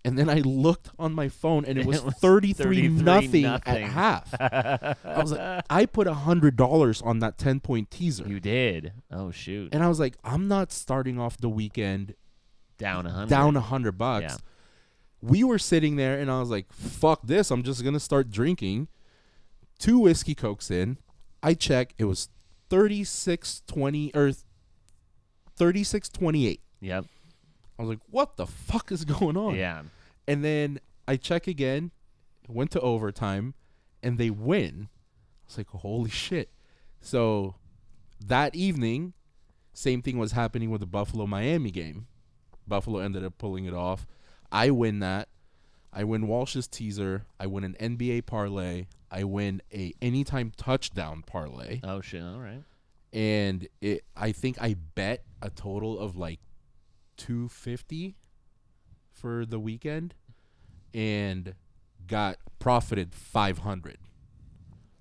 And then I looked on my phone, and it was 33-0 at half. I was like, I put $100 on that 10-point teaser. You did. Oh, shoot. And I was like, I'm not starting off the weekend down $100. $100. We were sitting there, and I was like, fuck this. I'm just going to start drinking. 2 whiskey cokes in. I check. It was 36.20 or 36.28. Yep. I was like, what the fuck is going on? Yeah. And then I check again, went to overtime, and they win. I was like, holy shit. So that evening, same thing was happening with the Buffalo-Miami game. Buffalo ended up pulling it off. I win that. I win Walsh's teaser. I win an NBA parlay. I win a anytime touchdown parlay. Oh, shit. All right. And I think I bet a total of like $250 for the weekend, and profited 500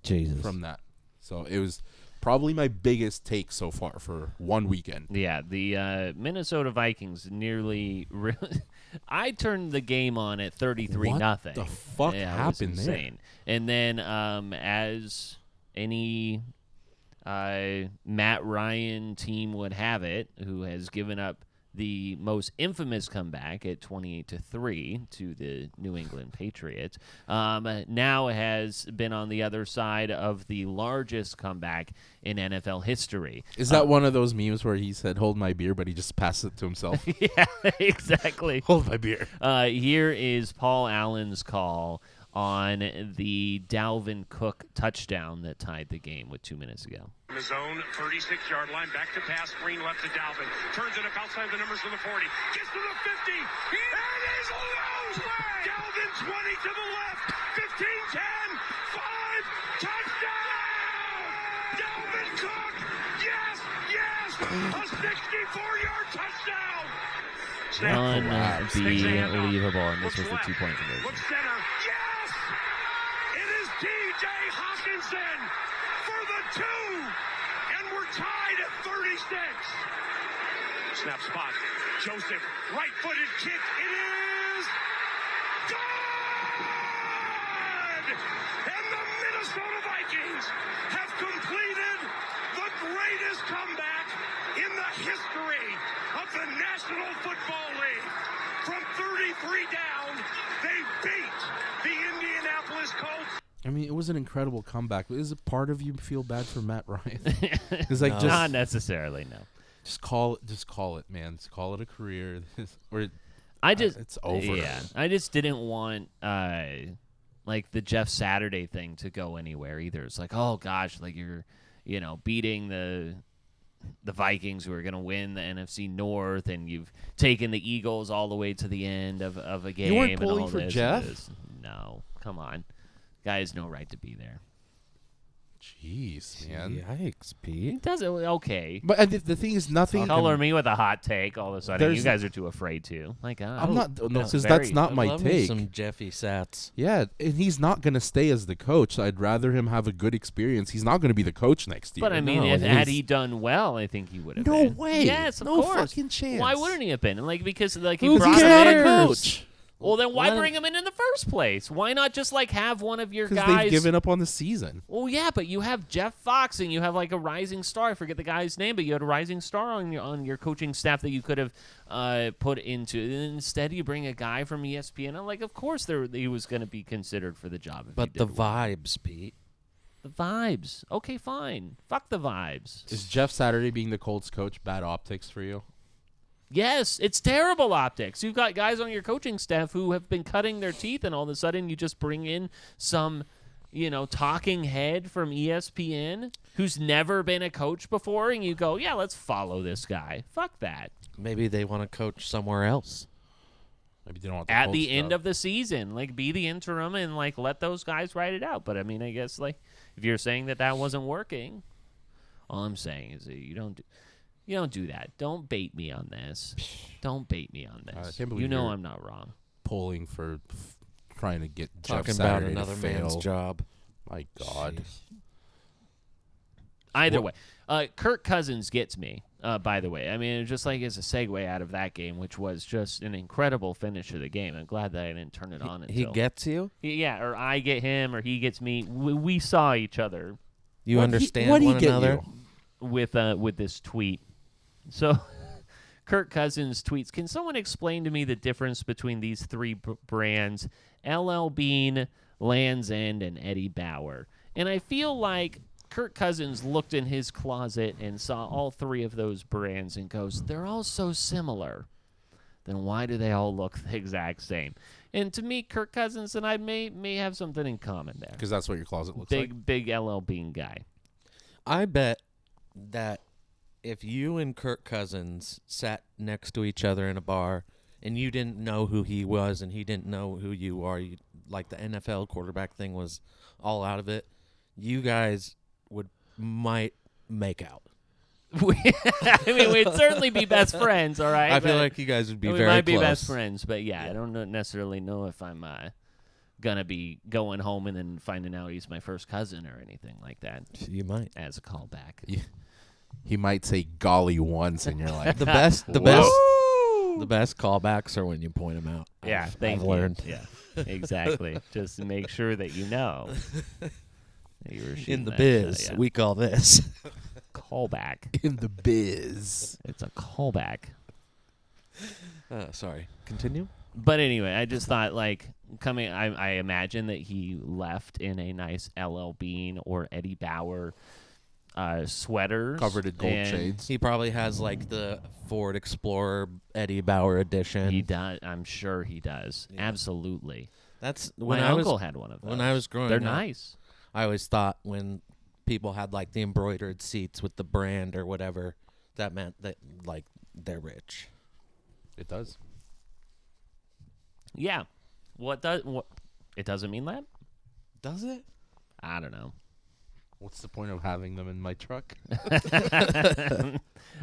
Jesus. from that. So it was probably my biggest take so far for one weekend. Yeah, the Minnesota Vikings nearly. I turned the game on at 33-0. What the fuck happened there? Insane. And then, as any Matt Ryan team would have it, who has given up the most infamous comeback at 28-3 to the New England Patriots, now has been on the other side of the largest comeback in NFL history. Is that one of those memes where he said, "Hold my beer," but he just passed it to himself? Yeah, exactly. Hold my beer. Here is Paul Allen's call on the Dalvin Cook touchdown that tied the game with 2 minutes ago. From his own 36-yard line, back to pass, screen left to Dalvin. Turns it up outside the numbers to the 40. Gets to the 50. And is loose. Dalvin 20 to the left. 15, 10, 5. Touchdown! Dalvin Cook. Yes, yes. A 64-yard touchdown. Unbelievable, and this was the 2-point conversion. Look center. Yes! It is T.J. Hawkinson for the 2, and we're tied at 36. Snap spot. Joseph, right-footed kick. It is good! And the Minnesota Vikings have completed the greatest comeback in the history of the National Football League. From 33 down, they beat the Indianapolis Colts. I mean, it was an incredible comeback. Is it part of you feel bad for Matt Ryan? It's like No. Not necessarily, no. Just call it, man. Just call it a career. It's over. Yeah, I just didn't want like the Jeff Saturday thing to go anywhere either. It's like, oh gosh, like you're, beating the Vikings who are going to win the NFC North, and you've taken the Eagles all the way to the end of a game. You weren't and pulling all for this Jeff? and this. No, come on. Guy has no right to be there. Jeez, man. Yikes, Pete. He does it okay. But the thing is, nothing. Color me with a hot take. All of a sudden, There's- you guys are too afraid to. My God. I'm not. No, That's because very- that's not my Love me take. some Jeffy Sats. Yeah, and he's not going to stay as the coach. I'd rather him have a good experience. He's not going to be the coach next year. But I mean, No, had he done well, I think he would have. No been. way. Yes, of No course. fucking chance. Why wouldn't he have been? Because he Who brought him cares? in. Not a coach. Well, then why Why bring him in the first place? Why not just have one of your Because guys? they've given up on the season. Well, yeah, but you have Jeff Fox and you have a rising star. I forget the guy's name, but you had a rising star on your coaching staff that you could have put into. And instead, you bring a guy from ESPN. I'm like, of course, he was going to be considered for the job. If But he the did well. vibes, Pete. The vibes. Okay, fine. Fuck the vibes. Is Jeff Saturday being the Colts coach bad optics for you? Yes, it's terrible optics. You've got guys on your coaching staff who have been cutting their teeth, and all of a sudden you just bring in some, talking head from ESPN who's never been a coach before, and you go, yeah, let's follow this guy. Fuck that. Maybe they want to coach somewhere else. Maybe they don't want At the end of the season, be the interim and let those guys write it out. But I mean, I guess if you're saying that wasn't working, all I'm saying is that you don't do that. Don't bait me on this. Don't bait me on this. I can't believe you're I'm not wrong. Polling for trying to get Talking Jeff about Saturday another to man's fail. job. My God. Either way, Kirk Cousins gets me. By the way, I mean, just as a segue out of that game, which was just an incredible finish of the game. I'm glad that I didn't turn it on. He gets you? Yeah, or I get him, or he gets me. We saw each other. You understand one another? With this tweet. So, Kirk Cousins tweets, can someone explain to me the difference between these three brands, LL Bean, Land's End, and Eddie Bauer? And I feel like Kirk Cousins looked in his closet and saw all three of those brands and goes, they're all so similar. Then why do they all look the exact same? And to me, Kirk Cousins and I may have something in common there. Because that's what your closet looks like. Big LL Bean guy. I bet that if you and Kirk Cousins sat next to each other in a bar and you didn't know who he was and he didn't know who you are, like the NFL quarterback thing was all out of it, you guys might make out. I mean, we'd certainly be best friends, all right? I feel like you guys would be we very might be close. best friends, but yeah, I don't necessarily know if I'm gonna be going home and then finding out he's my first cousin or anything like that. You might. As a callback. Yeah. He might say golly once, and you're like, The best callbacks are when you point them out. Yeah, I've learned. Yeah, exactly. Just to make sure that you know. That you were In shooting the that biz, shot, yeah. we call this Callback. in the biz. It's a callback. Sorry. Continue. But anyway, I just thought like I imagine that he left in a nice LL Bean or Eddie Bauer sweaters. Covered in gold and shades. He probably has like the Ford Explorer Eddie Bauer edition. He does. I'm sure he does. Yeah. Absolutely. That's My uncle had one of those. When I was growing They're up, nice. I always thought when people had like the embroidered seats with the brand or whatever, that meant that like they're rich. It does. Yeah. What it doesn't mean that? Does it? I don't know. What's the point of having them in my truck?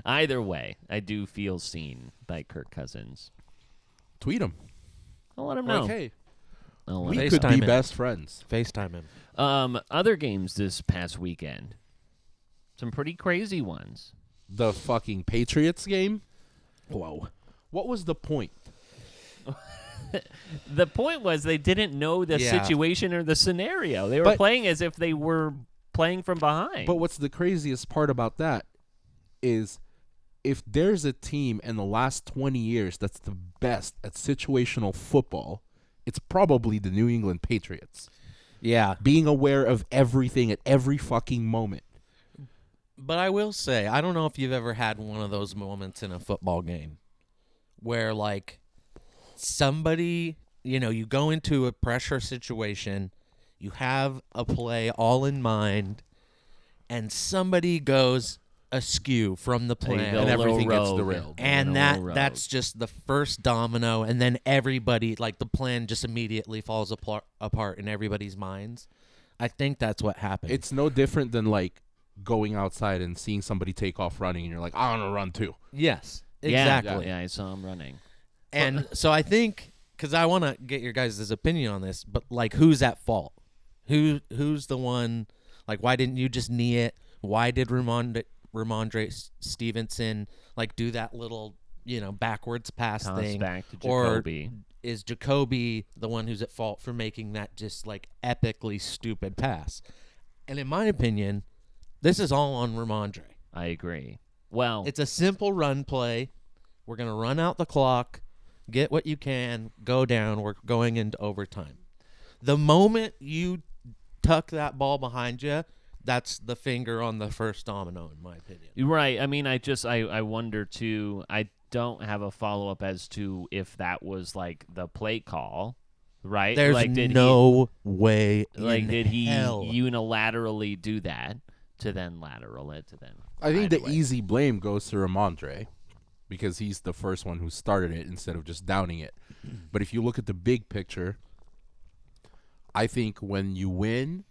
Either way, I do feel seen by Kirk Cousins. Tweet him. I'll let him know. Like, hey, I'll let we him could FaceTime be him. best friends. FaceTime him. Other games this past weekend. Some pretty crazy ones. The fucking Patriots game? Whoa. What was the point? The point was they didn't know the Yeah. situation or the scenario. They were But- playing as if they were playing from behind. But what's the craziest part about that is if there's a team in the last 20 years that's the best at situational football, it's probably the New England Patriots. Yeah. Being aware of everything at every fucking moment. But I will say, I don't know if you've ever had one of those moments in a football game where, like, somebody, you go into a pressure situation, you have a play all in mind, and somebody goes askew from the They plan. go And a little everything gets rogue. derailed. And They go a little that's rogue. just the first domino, and then everybody, like, the plan just immediately falls apart in everybody's minds. I think that's what happened. It's no different than, like, going outside and seeing somebody take off running, and you're like, I want to run too. Yes, Yeah, exactly. Yeah, I saw him running. And so I think, because I want to get your guys' opinion on this, but, like, who's at fault? Who's the one, like, why didn't you just knee it? Why did Ramondre Stevenson, like, do that little, backwards pass Toss thing? back to Or Jacoby. is Jacoby the one who's at fault for making that just, like, epically stupid pass? And in my opinion, this is all on Ramondre. I agree. Well, It's a simple run play. We're going to run out the clock, get what you can, go down. We're going into overtime. The moment you tuck that ball behind you, that's the finger on the first domino, in my opinion. you're right. I mean, I wonder too. I don't have a follow up as to if that was like the play call, right? There's like, did no way Like, in did he hell. unilaterally do that to then lateral it to then? I think Either the way. easy blame goes to Ramondre because he's the first one who started it instead of just downing it. But if you look at the big picture, I think when you win,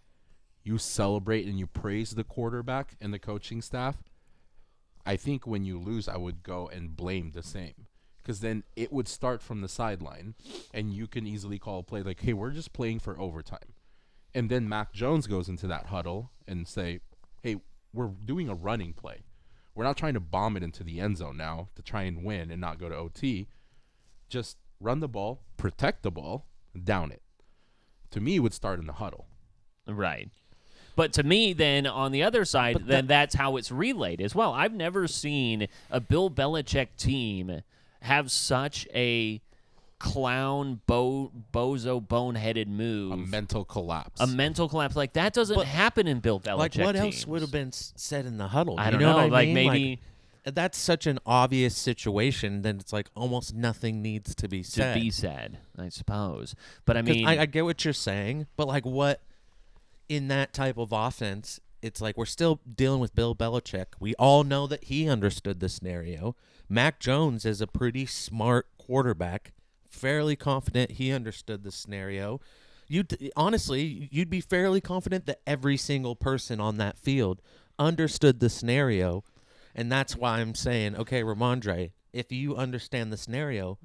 you celebrate and you praise the quarterback and the coaching staff. I think when you lose, I would go and blame the same. Because then it would start from the sideline, and you can easily call a play like, hey, we're just playing for overtime. And then Mac Jones goes into that huddle and say, hey, we're doing a running play. We're not trying to bomb it into the end zone now to try and win and not go to OT. Just run the ball, protect the ball, down it. To me, it would start in the huddle. Right. But to me, then, on the other side, that's how it's relayed as well. I've never seen a Bill Belichick team have such a clown, bozo, boneheaded move. A mental collapse. A mental collapse. Like, that doesn't happen in Bill Belichick Like, what teams. else would have been said in the huddle? I You don't know. know. What I Like, mean? maybe... That's such an obvious situation. Then it's like almost nothing needs to be said. To be said, I suppose. But, I 'Cause mean... I get what you're saying, but, like, what in that type of offense, it's like we're still dealing with Bill Belichick. We all know that he understood the scenario. Mac Jones is a pretty smart quarterback, fairly confident he understood the scenario. Honestly, you'd be fairly confident that every single person on that field understood the scenario, and that's why I'm saying, okay, Ramondre, if you understand the scenario,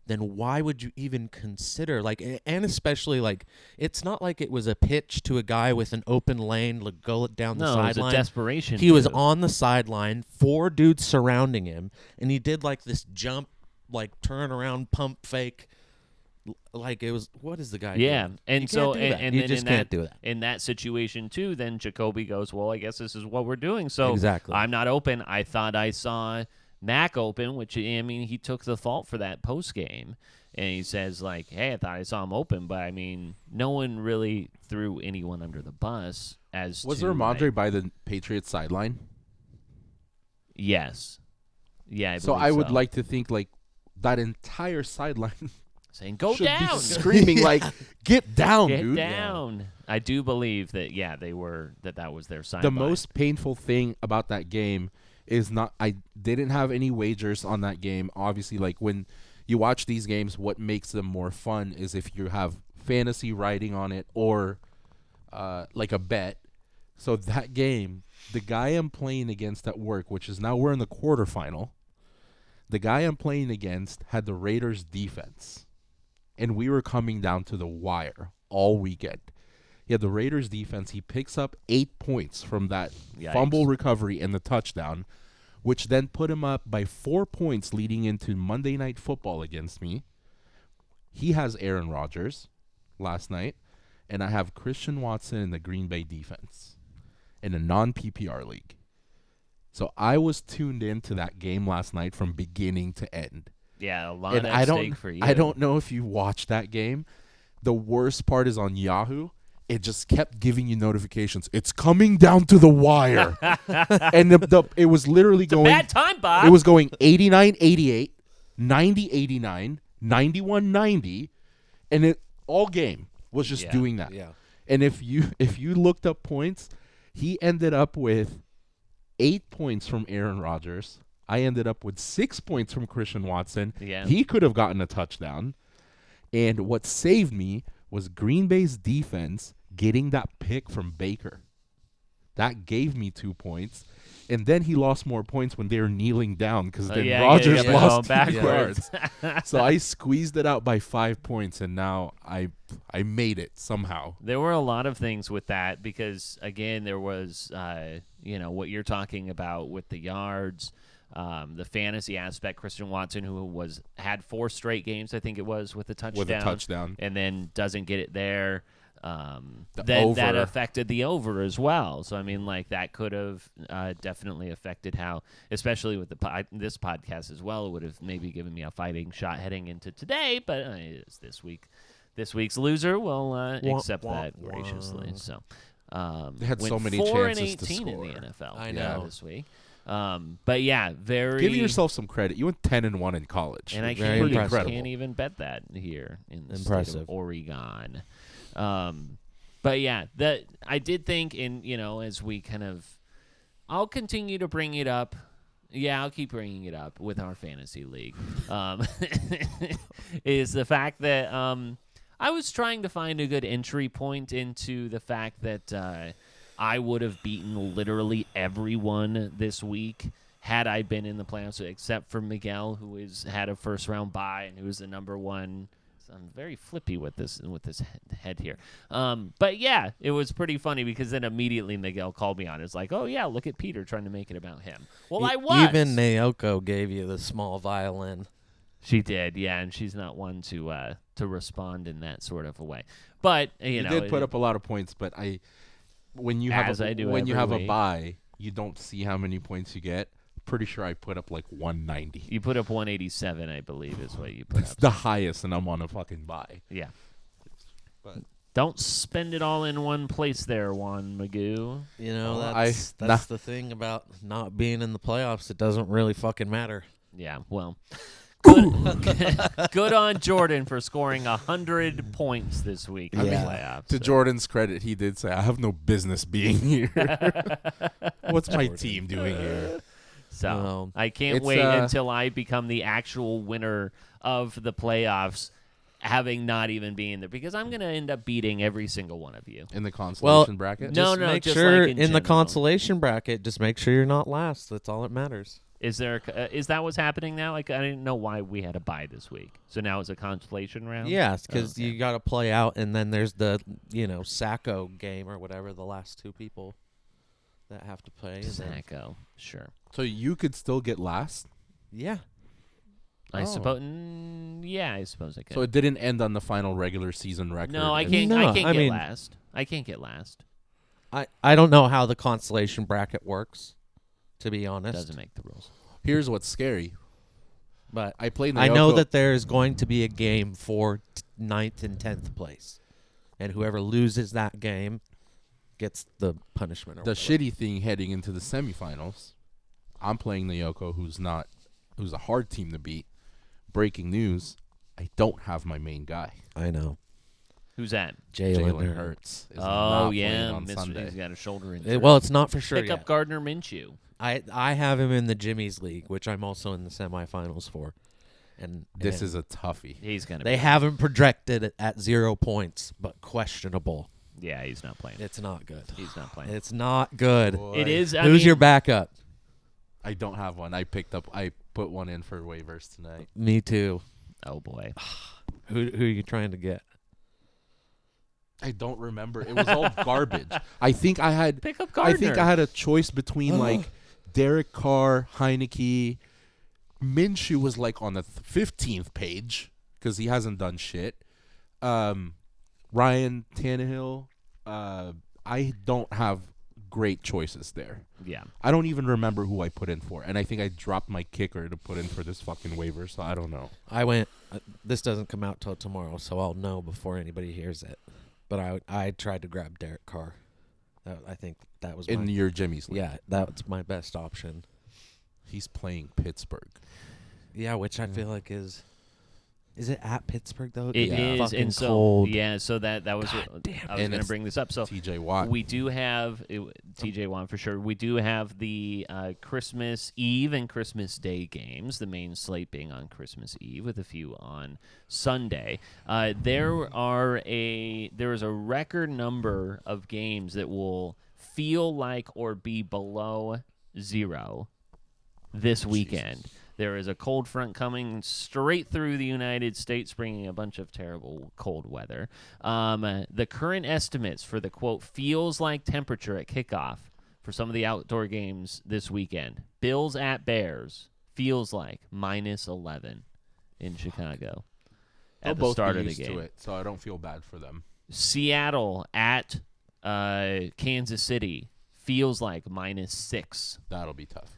then why would you even consider, like, and especially, like, it's not like it was a pitch to a guy with an open lane to go down the No, it was sideline. a desperation He was move. on the sideline, 4 dudes surrounding him, and he did, like, this jump, like, turn around, pump fake. Like, it was, what is the guy doing? And You so can't do that. and You then just in can't do that. In that situation too, then Jacoby goes, well, I guess this is what we're doing. So Exactly. I'm not open. I thought I saw Mac open, which, I mean, he took the fault for that post game, and he says, like, hey, I thought I saw him open, but I mean, no one really threw anyone under the bus as Was to, there Ramondre like, by the Patriots sideline? Yes. Yeah, So I would so. like to think like that entire sideline saying, go should down. be screaming like, get down, Get dude. down. I do believe that, yeah, that was their sideline. The most painful thing about that game is not I didn't have any wagers on that game. Obviously, like when you watch these games, what makes them more fun is if you have fantasy writing on it or like a bet. So that game, the guy I'm playing against at work, which is now we're in the quarterfinal, the guy I'm playing against had the Raiders defense. And we were coming down to the wire all weekend. He had the Raiders defense. He picks up 8 points from that fumble recovery and the touchdown, which then put him up by 4 points leading into Monday Night Football against me. He has Aaron Rodgers last night, and I have Christian Watson in the Green Bay defense in a non-PPR league. So I was tuned into that game last night from beginning to end. Yeah, a lot And at stake for you. I don't know if you watched that game. The worst part is on Yahoo. It just kept giving you notifications. It's coming down to the wire. And it was literally going. Bad time, Bob. It was going 89-88, 90-89, 91-90, and it all game was just doing that. Yeah. And if you looked up points, he ended up with 8 points from Aaron Rodgers. I ended up with 6 points from Christian Watson. Yeah. He could have gotten a touchdown. And what saved me was Green Bay's defense getting that pick from Baker. That gave me 2 points. And then he lost more points when they were kneeling down because then Rodgers lost 2 yards. So I squeezed it out by 5 points, and now I made it somehow. There were a lot of things with that because, again, there was, what you're talking about with the yards, the fantasy aspect. Christian Watson, who had 4 straight games, I think it was, with a touchdown. And then doesn't get it there. That affected the over as well. So I mean, like that could have definitely affected how, especially with this podcast as well, it would have maybe given me a fighting shot heading into today. But it's this week. This week's loser will accept that graciously. So they had so many 4 chances and to 18 score. in the NFL. I know. This week. But yeah, very. Give yourself some credit. You went 10-1 in college. And I Pretty can't incredible. even bet that here in the state Impressive. of Oregon. But yeah, that I did think as we kind of, I'll continue to bring it up. Yeah, I'll keep bringing it up with our fantasy league. Is the fact that I was trying to find a good entry point into the fact that I would have beaten literally everyone this week had I been in the playoffs, except for Miguel, who had a first round bye and who was the number one. I'm very flippy with this head here. But yeah, it was pretty funny because then immediately Miguel called me on it. It's like, oh yeah, look at Peter trying to make it about him. Well, I was. Even Naoko gave you the small violin. She did, yeah, and she's not one to respond in that sort of a way. But you know, did put up a lot of points, but when you have a bye, you don't see how many points you get. Pretty sure I put up like 190. You put up 187, I believe, is what you put That's up. the highest, and I'm on a fucking bye. Yeah. But don't spend it all in one place there, Juan Magoo. You know, that's the thing about not being in the playoffs. It doesn't really fucking matter. Yeah, well, good on Jordan for scoring 100 points this week in the playoffs. To Jordan's credit, he did say, I have no business being here. What's my team doing here? So I can't wait until I become the actual winner of the playoffs, having not even been there, because I'm going to end up beating every single one of you. In the consolation bracket? No, Make just sure like in general. the consolation bracket, just make sure you're not last. That's all that matters. Is that what's happening now? Like, I didn't know why we had a bye this week. So now it's a consolation round? Yes, because you got to play out, and then there's the, Sacco game or whatever, the last two people that have to play. Sacco, sure. So you could still get last? Yeah. I suppose I could. So it didn't end on the final regular season record? No, I can't get last. I can't get last. I don't know how the consolation bracket works, to be honest. Doesn't make the rules. Here's what's scary. But I know that there's going to be a game for 9th and 10th place. And whoever loses that game gets the punishment. The shitty thing heading into the semifinals, I'm playing the Yoko, who's a hard team to beat. Breaking news, I don't have my main guy. I know. Who's that? Jalen Hurts. Oh, yeah. On Sunday. He's got a shoulder injury. Well, it's not for sure Pick yet. up Gardner Minshew. I have him in the Jimmy's League, which I'm also in the semifinals for. And this is a toughie. He's going to They haven't projected it at 0 points, but questionable. Yeah, he's not playing. It's not good. He's not playing. It's not good. Boy. It is. Who's your backup? I don't have one. I put one in for waivers tonight. Me too. Oh boy. Who are you trying to get? I don't remember. It was all garbage. I think I had Pick up Gardner. I think I had a choice between like Derek Carr, Heineke. Minshew was like on the 15th page because he hasn't done shit. Ryan Tannehill. I don't have great choices there. Yeah. I don't even remember who I put in for, and I think I dropped my kicker to put in for this fucking waiver, so I don't know. I went. This doesn't come out till tomorrow, so I'll know before anybody hears it. But I tried to grab Derek Carr. I think that was in your Jimmy's league. Yeah, that's my best option. He's playing Pittsburgh. Yeah, which I feel like is it at Pittsburgh though? It is, fucking and so cold. so that was what I was going to bring this up. So TJ Watt. We do have TJ Watt for sure. We do have the Christmas Eve and Christmas Day games. The main slate being on Christmas Eve with a few on Sunday. There is a record number of games that will feel like or be below 0 this weekend. There is a cold front coming straight through the United States, bringing a bunch of terrible cold weather. The current estimates for the, quote, feels like temperature at kickoff for some of the outdoor games this weekend. Bills at Bears, feels like -11 in Chicago at the start of the game. To it, so I don't feel bad for them. Seattle at Kansas City, feels like -6. That'll be tough.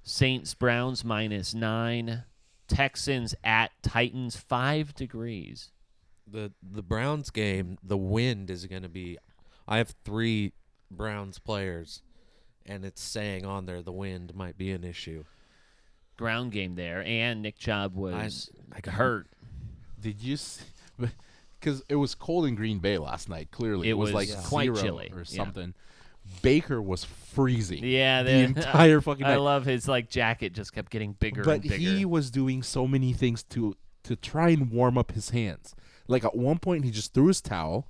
Saints, Browns, -9. Texans at Titans, 5 degrees. The Browns game, the wind is going to be. I have 3 Browns players, and it's saying on there the wind might be an issue. Ground game there, and Nick Chubb was hurt. Did you see? Because it was cold in Green Bay last night, clearly. It was like quite 0 chilly or something. Baker was freezing. Yeah, the entire fucking night. I love his jacket just kept getting bigger but and bigger. He was doing so many things to try and warm up his hands. Like at one point, he just threw his towel.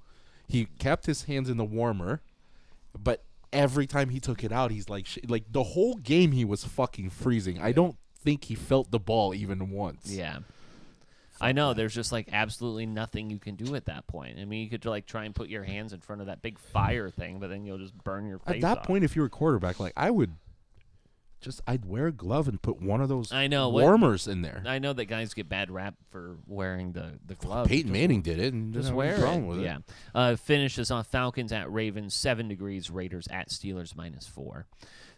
He kept his hands in the warmer, but every time he took it out, he's like the whole game he was fucking freezing. I don't think he felt the ball even once. Yeah. I know. There's just absolutely nothing you can do at that point. I mean, you could try and put your hands in front of that big fire thing, but then you'll just burn your face At that off. point, if you were a quarterback, I'd wear a glove and put one of those warmers in there. I know that guys get bad rap for wearing the glove. Peyton Manning did it, and just wear it. With it. Finishes on Falcons at Ravens, 7 degrees. Raiders at Steelers, -4.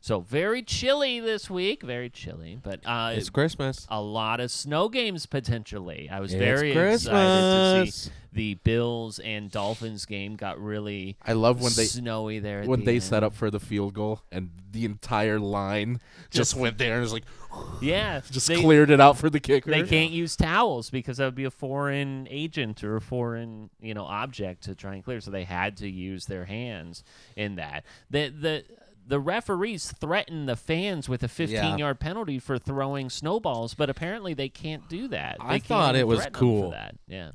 So very chilly this week, very chilly. But it's Christmas. A lot of snow games potentially. I was very excited to see the Bills and Dolphins game got really I love when snowy there. When they set up for the field goal and the entire line just went there and was like, yeah, cleared it out for the kicker. They can't use towels because that would be a foreign agent or a foreign object to try and clear. So they had to use their hands in that. The referees threatened the fans with a 15-yard penalty for throwing snowballs, but apparently they can't do that. I thought it was cool. For that. Yeah.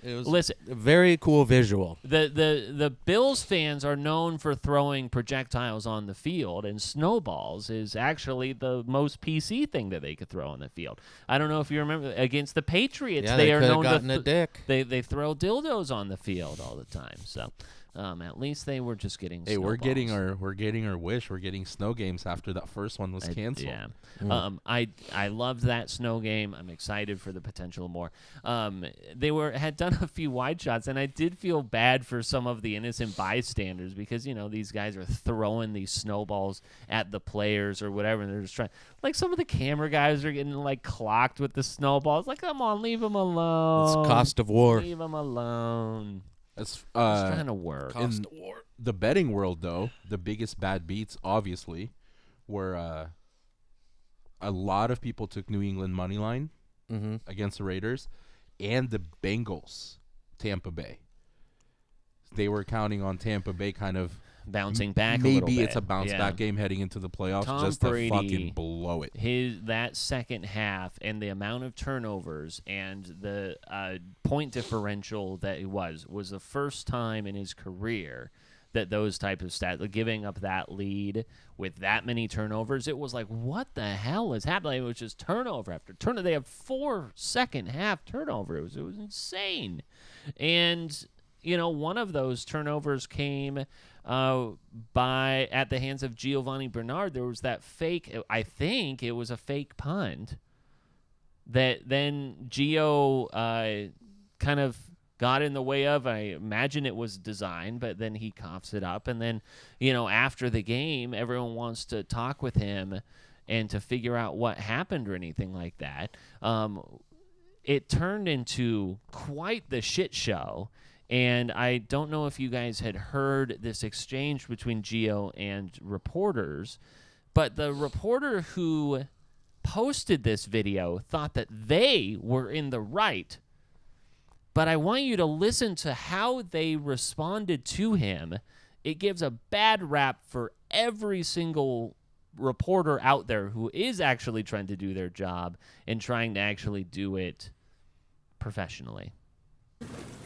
It was listen, a very cool visual. The Bills fans are known for throwing projectiles on the field, and snowballs is actually the most PC thing that they could throw on the field. I don't know if you remember against the Patriots, Yeah, they are could have known gotten a dick. They throw dildos on the field all the time. So at least they were just getting. Hey, we're getting snowballs. our wish. We're getting snow games after that first one was canceled. Yeah. I loved that snow game. I'm excited for the potential of more. They had done a few wide shots, and I did feel bad for some of the innocent bystanders because these guys are throwing these snowballs at the players or whatever, and they're just trying. Like some of the camera guys are getting like clocked with the snowballs. Like, come on, leave them alone. It's cost of war. Leave them alone. It's Just trying to work. In the betting world, though, the biggest bad beats, obviously, were a lot of people took New England money line against the Raiders and the Bengals, Tampa Bay. They were counting on Tampa Bay kind of bouncing back. Maybe a it's a bounce back game heading into the playoffs Tom just Brady, to fucking blow it. That second half and the amount of turnovers and the point differential that it was the first time in his career that those type of stats, like giving up that lead with that many turnovers, it was like, what the hell is happening? It was just turnover after turnover. They have 4 second half turnovers. It was insane. And one of those turnovers came at the hands of Giovanni Bernard. There was that fake, I think it was a fake punt that then Gio kind of got in the way of. I imagine it was designed, but then he coughs it up. And then, after the game, everyone wants to talk with him and to figure out what happened or anything like that. It turned into quite the shit show. And I don't know if you guys had heard this exchange between Gio and reporters, but the reporter who posted this video thought that they were in the right. But I want you to listen to how they responded to him. It gives a bad rap for every single reporter out there who is actually trying to do their job and trying to actually do it professionally.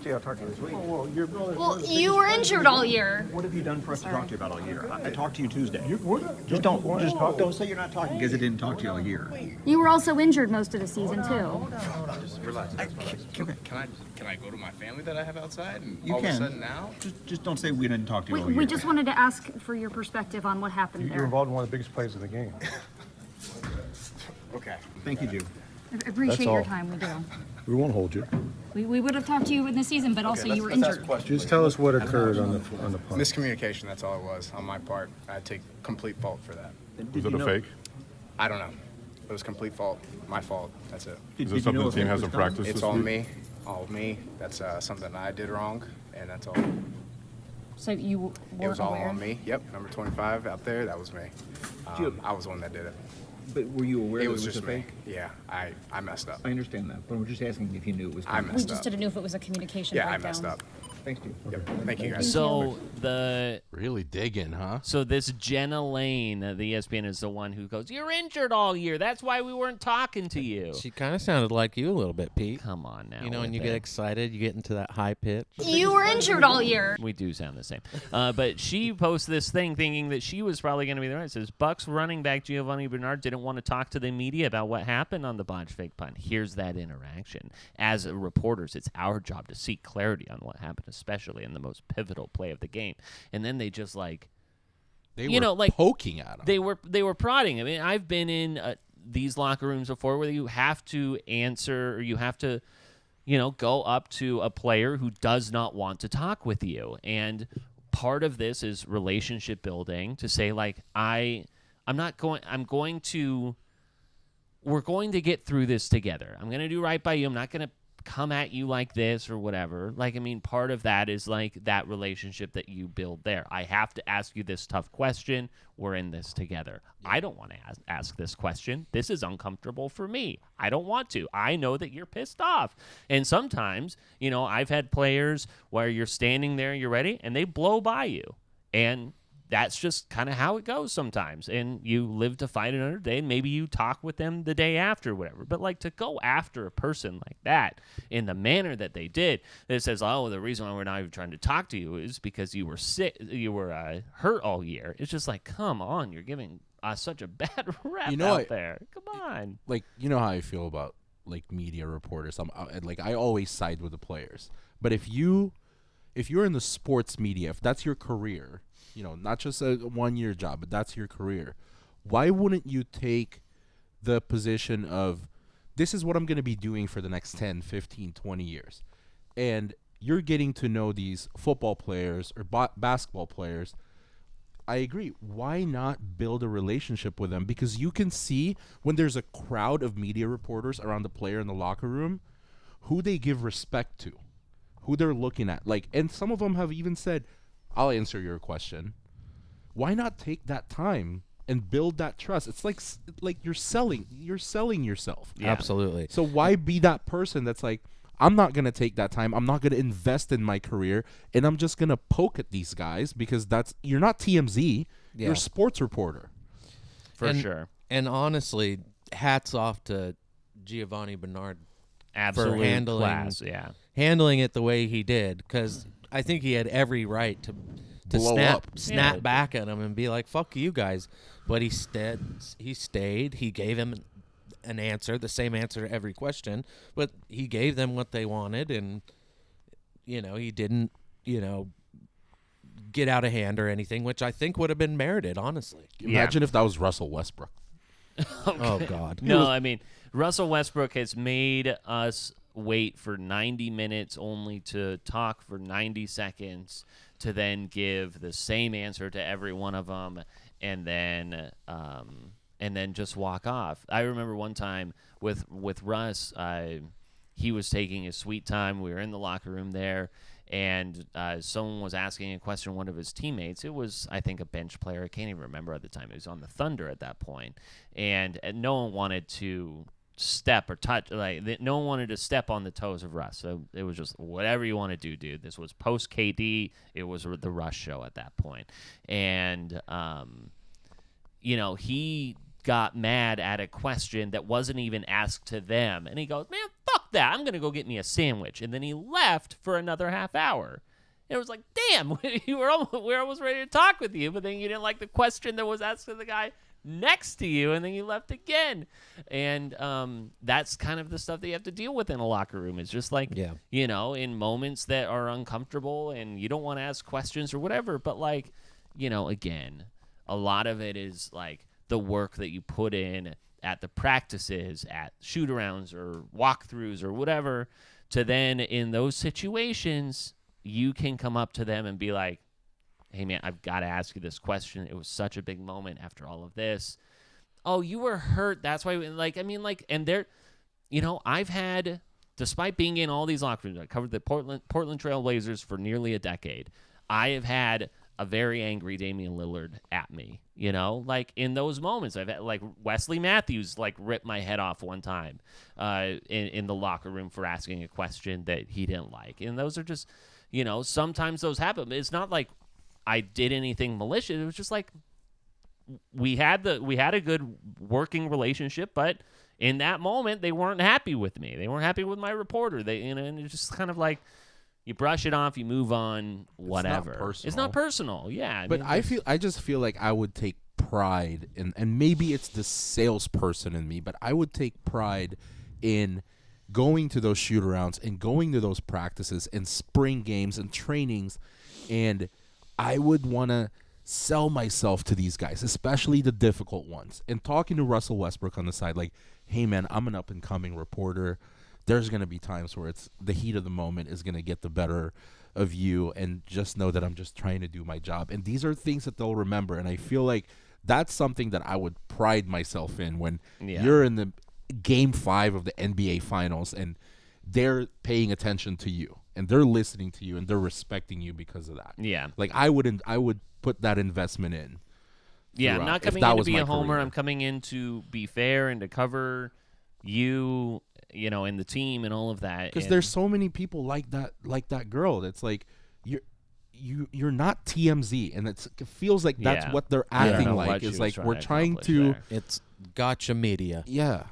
Gee, I'll talk to you this week. Well, you were injured all year. What have you done for us to talk to you about all year? I talked to you Tuesday. Just talk. Don't say you're not talking because I didn't talk to you all year. You were also injured most of the season too. Just relax. Can I go to my family that I have outside? And You all can. of a sudden now? Just don't say we didn't talk to you all year. We just wanted to ask for your perspective on what happened You're there. involved in one of the biggest plays of the game. Okay. Thank you, Jew. I appreciate That's your all. time. We do. We won't hold you. We would have talked to you in the season, but also you were injured. Just tell us what occurred on the punt. Miscommunication, that's all it was on my part. I take complete fault for that. Was it a fake? I don't know. It was complete fault. My fault. That's it. Is this something the team hasn't practiced It's this all week? me. All me. That's something I did wrong, and that's all. So you weren't It was all aware? on me. Yep, number 25 out there, that was me. I was the one that did it. But were you aware It that was it was just a me. fake? Yeah, I messed up. I understand that, but we're just asking if you knew it was. I We messed just up. didn't know if it was a communication Yeah, I breakdown. messed up. Thanks, Steve. Yep. Thank you guys. So the really digging, huh? So this Jenna Lane, the ESPN, is the one who goes, "You're injured all year. That's why we weren't talking to you." She kind of sounded like you a little bit, Pete. Come on now. When with you get it. excited, you get into that high pitch. You were injured all year. We do sound the same. But she posts this thing thinking that she was probably going to be the right. It says, Bucks running back Giovanni Bernard didn't want to talk to the media about what happened on the botched fake punt. Here's that interaction. As reporters, it's our job to seek clarity on what happened, especially in the most pivotal play of the game. And then they just They were poking at him. They were prodding. I mean, I've been in these locker rooms before where you have to answer or you have to, go up to a player who does not want to talk with you. And part of this is relationship building to say we're going to get through this together. I'm going to do right by you. I'm not going to come at you like this or whatever. Part of that is that relationship that you build there. I have to ask you this tough question. We're in this together. I don't want to ask this question. This is uncomfortable for me. I don't want to. I know that you're pissed off. And sometimes, I've had players where you're standing there, you're ready, and they blow by you. And that's just kind of how it goes sometimes. And you live to fight another day, and maybe you talk with them the day after, whatever. But, like, to go after a person like that in the manner that they did, that says, oh, the reason why we're not even trying to talk to you is because you were sick, you were hurt all year. It's just like, come on, you're giving us such a bad rep out there. Come on. Like, you know how I feel about, like, media reporters. I always side with the players. But if you're in the sports media, if that's your career, you know, not just a 1-year job, but that's your career, why wouldn't you take the position of, this is what I'm going to be doing for the next 10, 15, 20 years. And you're getting to know these football players or basketball players. I agree. Why not build a relationship with them? Because you can see when there's a crowd of media reporters around the player in the locker room, who they give respect to, who they're looking at. Like, and some of them have even said, I'll answer your question. Why not take that time and build that trust? It's like you're selling yourself. Yeah. Absolutely. So why be that person that's like, I'm not going to take that time. I'm not going to invest in my career, and I'm just going to poke at these guys because you're not TMZ. Yeah. You're a sports reporter. For sure. And honestly, hats off to Giovanni Bernard Absolute for handling class, yeah. handling it the way he did, because I think he had every right to Blow up. snap back at him and be like, fuck you guys. But he stayed. He gave him an answer, the same answer to every question, but he gave them what they wanted, and, you know, he didn't, you know, get out of hand or anything, which I think would have been merited, honestly. Imagine if that was Russell Westbrook. Oh, God. No, I mean, Russell Westbrook has made us wait for 90 minutes only to talk for 90 seconds to then give the same answer to every one of them, and then just walk off. I remember one time with Russ, he was taking his sweet time. We were in the locker room there, and someone was asking a question, one of his teammates. It was, I think, a bench player. I can't even remember at the time. It was on the Thunder at that point, and no one wanted to step or touch, no one wanted to step on the toes of Russ. So it was just, whatever you want to do, dude. This was post KD. It was the Russ show at that point. And you know, he got mad at a question that wasn't even asked to them, and he goes, man, fuck that, I'm gonna go get me a sandwich. And then he left for another half hour. It was like, damn, we were almost ready to talk with you, but then you didn't like the question that was asked to the guy next to you, and then you left again. And that's kind of the stuff that you have to deal with in a locker room. It's just like, you know, in moments that are uncomfortable and you don't want to ask questions or whatever, but, like, you know, again, a lot of it is like the work that you put in at the practices, at shoot-arounds or walkthroughs or whatever, to then in those situations you can come up to them and be like, hey, man, I've got to ask you this question. It was such a big moment after all of this. Oh, you were hurt. That's why, and there, you know, I've had, despite being in all these locker rooms, I covered the Portland Trail Blazers for nearly a decade. I have had a very angry Damian Lillard at me, you know, like in those moments. I've had, like, Wesley Matthews, like, ripped my head off one time in the locker room for asking a question that he didn't like. And those are just, you know, sometimes those happen. It's not like I did anything malicious. It was just like we had a good working relationship, but in that moment they weren't happy with me. They weren't happy with my reporter. And it's just kind of like, you brush it off, you move on, whatever. It's not personal. Yeah. But I just feel like I would take pride in, and maybe it's the salesperson in me, but I would take pride in going to those shoot-arounds and going to those practices and spring games and trainings, and I would want to sell myself to these guys, especially the difficult ones. And talking to Russell Westbrook on the side, like, hey, man, I'm an up-and-coming reporter. There's going to be times where it's the heat of the moment is going to get the better of you, and just know that I'm just trying to do my job. And these are things that they'll remember, and I feel like that's something that I would pride myself in when you're in the Game 5 of the NBA Finals, and they're paying attention to you, and they're listening to you, and they're respecting you because of that. Yeah. Like, I would put that investment in. Yeah, I'm not coming in to be a homer. I'm coming in to be fair and to cover you, you know, and the team and all of that. Because there's so many people like that girl. That's like, you're not TMZ, and it feels like that's what they're acting like. Is like we're trying to. It's gotcha media. Yeah.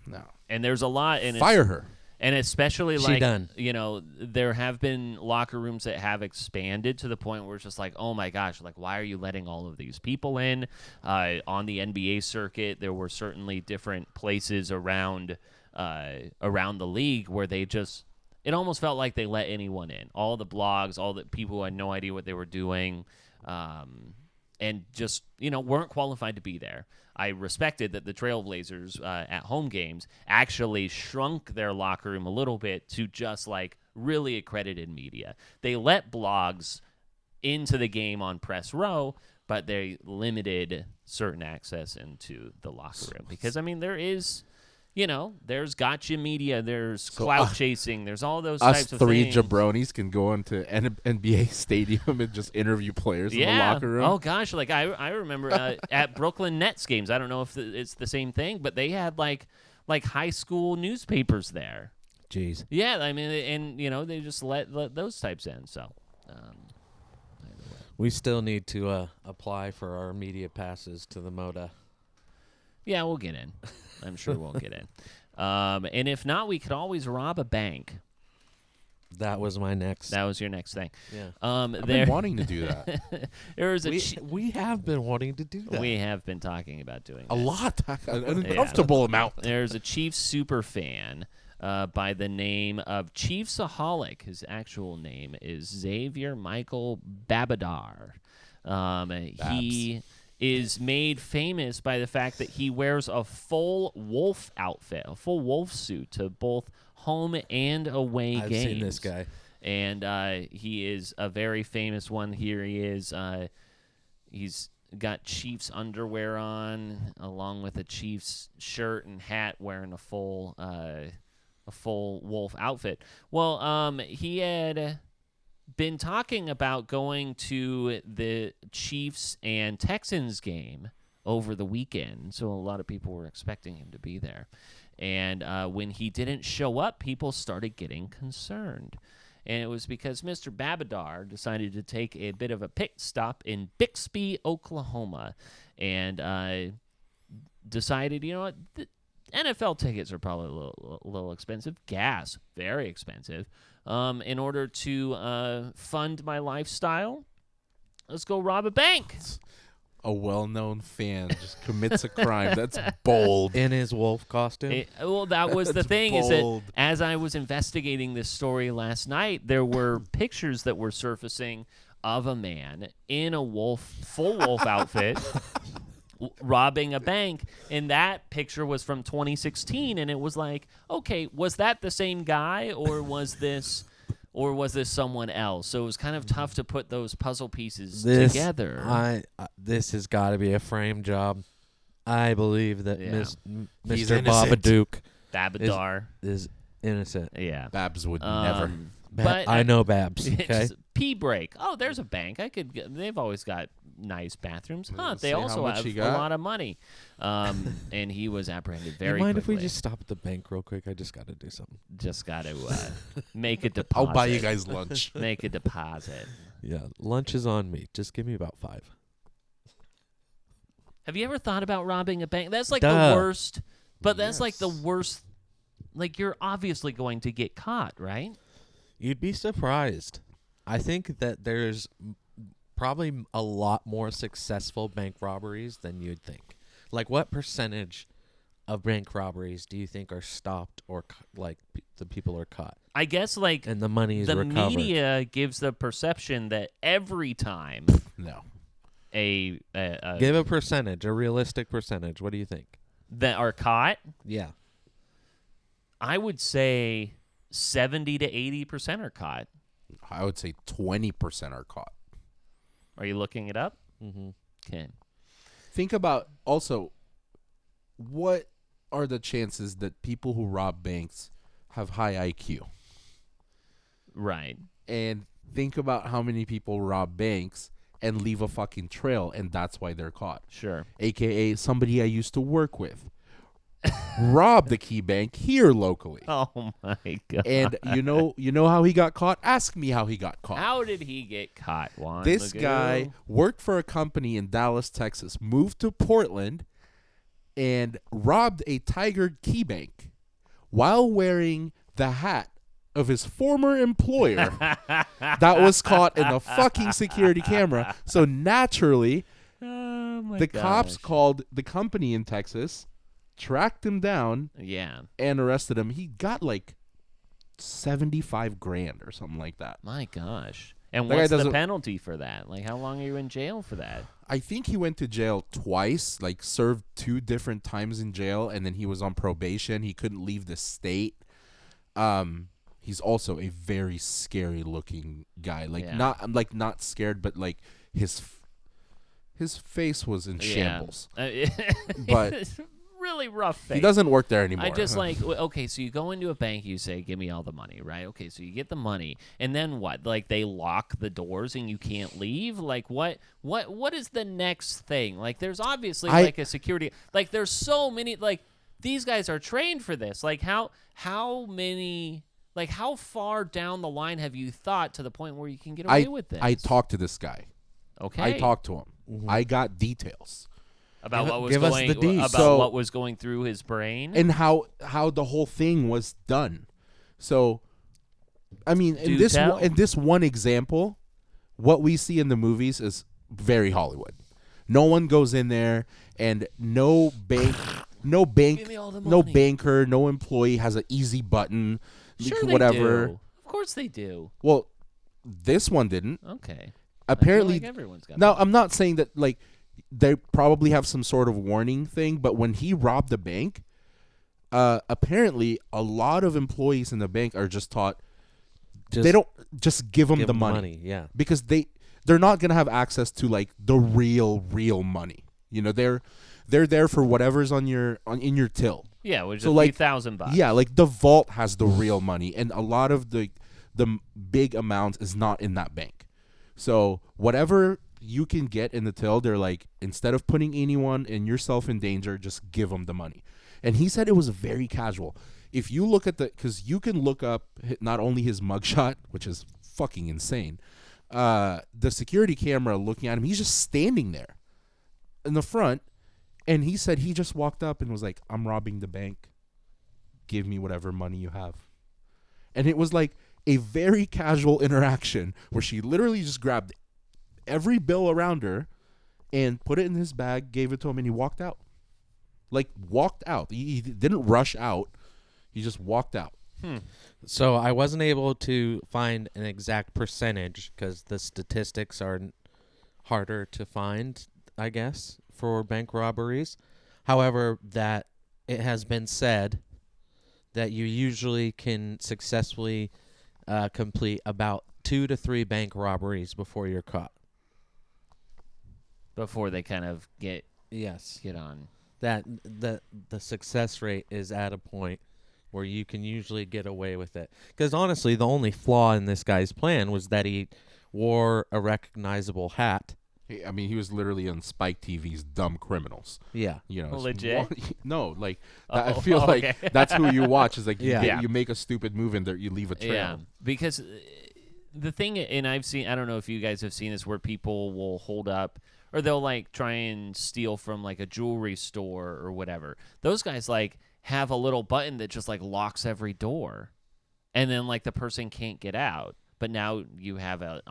No. And there's a lot. And fire her. And especially She done. There have been locker rooms that have expanded to the point where it's just like, oh my gosh, like why are you letting all of these people in? On the NBA circuit, there were certainly different places around the league where they just, it almost felt like they let anyone in. All the blogs, all the people who had no idea what they were doing, and just weren't qualified to be there. I respected that the Trailblazers at home games actually shrunk their locker room a little bit to just like really accredited media. They let blogs into the game on press row, but they limited certain access into the locker room because there is, there's gotcha media, there's clout chasing, there's all those types of three things. jabronis can go into NBA Stadium and just interview players in the locker room. Oh gosh, like I remember at Brooklyn Nets games. I don't know if it's the same thing, but they had like high school newspapers there. Jeez. Yeah, and they just let those types in. So. We still need to apply for our media passes to the MODA. Yeah, we'll get in. I'm sure we'll get in. And if not, we could always rob a bank. That was my next. That was your next thing. Yeah. I've been wanting to do that. We have been wanting to do that. We have been talking about doing a that. lot, an uncomfortable amount. There's a Chiefs super fan by the name of Chiefsaholic. His actual name is Xavier Michael Babadar. He is made famous by the fact that he wears a full wolf outfit, a full wolf suit to both home and away games. I've seen this guy. And he is a very famous one. Here he is. He's got Chiefs underwear on, along with a Chiefs shirt and hat, wearing a full wolf outfit. Well, he had been talking about going to the Chiefs and Texans game over the weekend, so a lot of people were expecting him to be there. And when he didn't show up, people started getting concerned. And it was because Mr. Babadar decided to take a bit of a pit stop in Bixby, Oklahoma, and decided, what, the NFL tickets are probably a little expensive. Gas, very expensive. In order to fund my lifestyle, let's go rob a bank. A well-known fan just commits a crime. That's bold. In his wolf costume? That was the thing, is that as I was investigating this story last night, there were pictures that were surfacing of a man in a full wolf outfit robbing a bank, and that picture was from 2016, and it was like, okay, was that the same guy, or was this someone else? So it was kind of tough to put those puzzle pieces together. This has got to be a frame job. I believe that Mr. Babadar is innocent. Yeah, Babs would never. But I know Babs. Okay. Pee break. Oh, there's a bank. They've always got nice bathrooms. They also have a lot of money. And he was apprehended very quickly. Mind quickly. if we just stop at the bank real quick? I just got to do something. Just got to make a deposit. I'll buy you guys lunch. Make a deposit. Yeah, lunch is on me. Just give me about 5. Have you ever thought about robbing a bank? That's like Duh. the worst. But that's like the worst. Like, you're obviously going to get caught, right? You'd be surprised. I think that there's probably a lot more successful bank robberies than you'd think. Like, what percentage of bank robberies do you think are stopped or the people are caught? I guess and the money is recovered. The media gives the perception that every time give a percentage, a realistic percentage. What do you think? That are caught? Yeah. I would say 70 to 80% are caught. I would say 20% are caught. Are you looking it up? Mm-hmm. Okay. Think about also, what are the chances that people who rob banks have high IQ? Right. And think about how many people rob banks and leave a fucking trail, and that's why they're caught. Sure. AKA somebody I used to work with. robbed the key bank here locally. Oh my god! And you know how he got caught? Ask me how he got caught. How did he get caught, Juan? This Magoo? guy worked for a company in Dallas, Texas, moved to Portland, and robbed a Tiger key bank while wearing the hat of his former employer that was caught in a fucking security camera. So naturally, the cops called the company in Texas, tracked him down, and arrested him. He got like $75,000 or something like that. My gosh. And That guy what's the doesn't- penalty for that? Like, how long are you in jail for that? I think he went to jail twice, like served 2 different times in jail, and then he was on probation. He couldn't leave the state. He's also a very scary looking guy. Like not scared, but like his face was in shambles. But It's really rough face. he doesn't work there anymore. I just like, okay, so you go into a bank, you say, give me all the money, right? Okay, so you get the money, and then what? Like, they lock the doors and you can't leave? Like, what is the next thing? Like, there's obviously like a security, like there's so many, like these guys are trained for this. Like, how many, like how far down the line have you thought to the point where you can get away with this? I talked to this guy. Okay. I talked to him. I got details. About what was give us the going deets. about what was going through his brain and how the whole thing was done. So, I mean, in this one example, what we see in the movies is very Hollywood. No one goes in there, and no banker, no employee has an easy button. Sure, whatever. they do. Of course they do. Well, this one didn't. Okay. Apparently, I feel like everyone's got now I'm not saying that like they probably have some sort of warning thing, but when he robbed the bank, apparently a lot of employees in the bank are just taught they don't just give them the money. Yeah, because they're not gonna have access to like the real money. You know, they're there for whatever's in your till. Yeah, which so is like $3,000. Yeah, like the vault has the real money, and a lot of the big amount is not in that bank. So whatever you can get in the till, they're like, instead of putting anyone and yourself in danger, just give them the money. And he said it was very casual. If you look at because you can look up not only his mugshot, which is fucking insane, the security camera looking at him, he's just standing there in the front. And he said he just walked up and was like, I'm robbing the bank. Give me whatever money you have. And it was like a very casual interaction where she literally just grabbed every bill around her and put it in his bag, gave it to him, and he walked out. Like, walked out. He didn't rush out. He just walked out. So I wasn't able to find an exact percentage because the statistics are harder to find, I guess, for bank robberies. However, that it has been said that you usually can successfully complete about 2 to 3 bank robberies before you're caught. Before they kind of get on. That the success rate is at a point where you can usually get away with it. Because honestly, the only flaw in this guy's plan was that he wore a recognizable hat. I mean, he was literally on Spike TV's Dumb Criminals. Yeah. You know, legit? No, like, I feel like that's who you watch is like, Yeah. you make a stupid move and there you leave a trail. Yeah, because the thing, and I don't know if you guys have seen this, where people will hold up, or they'll like try and steal from like a jewelry store or whatever. Those guys like have a little button that just like locks every door, and then like the person can't get out. But now you have a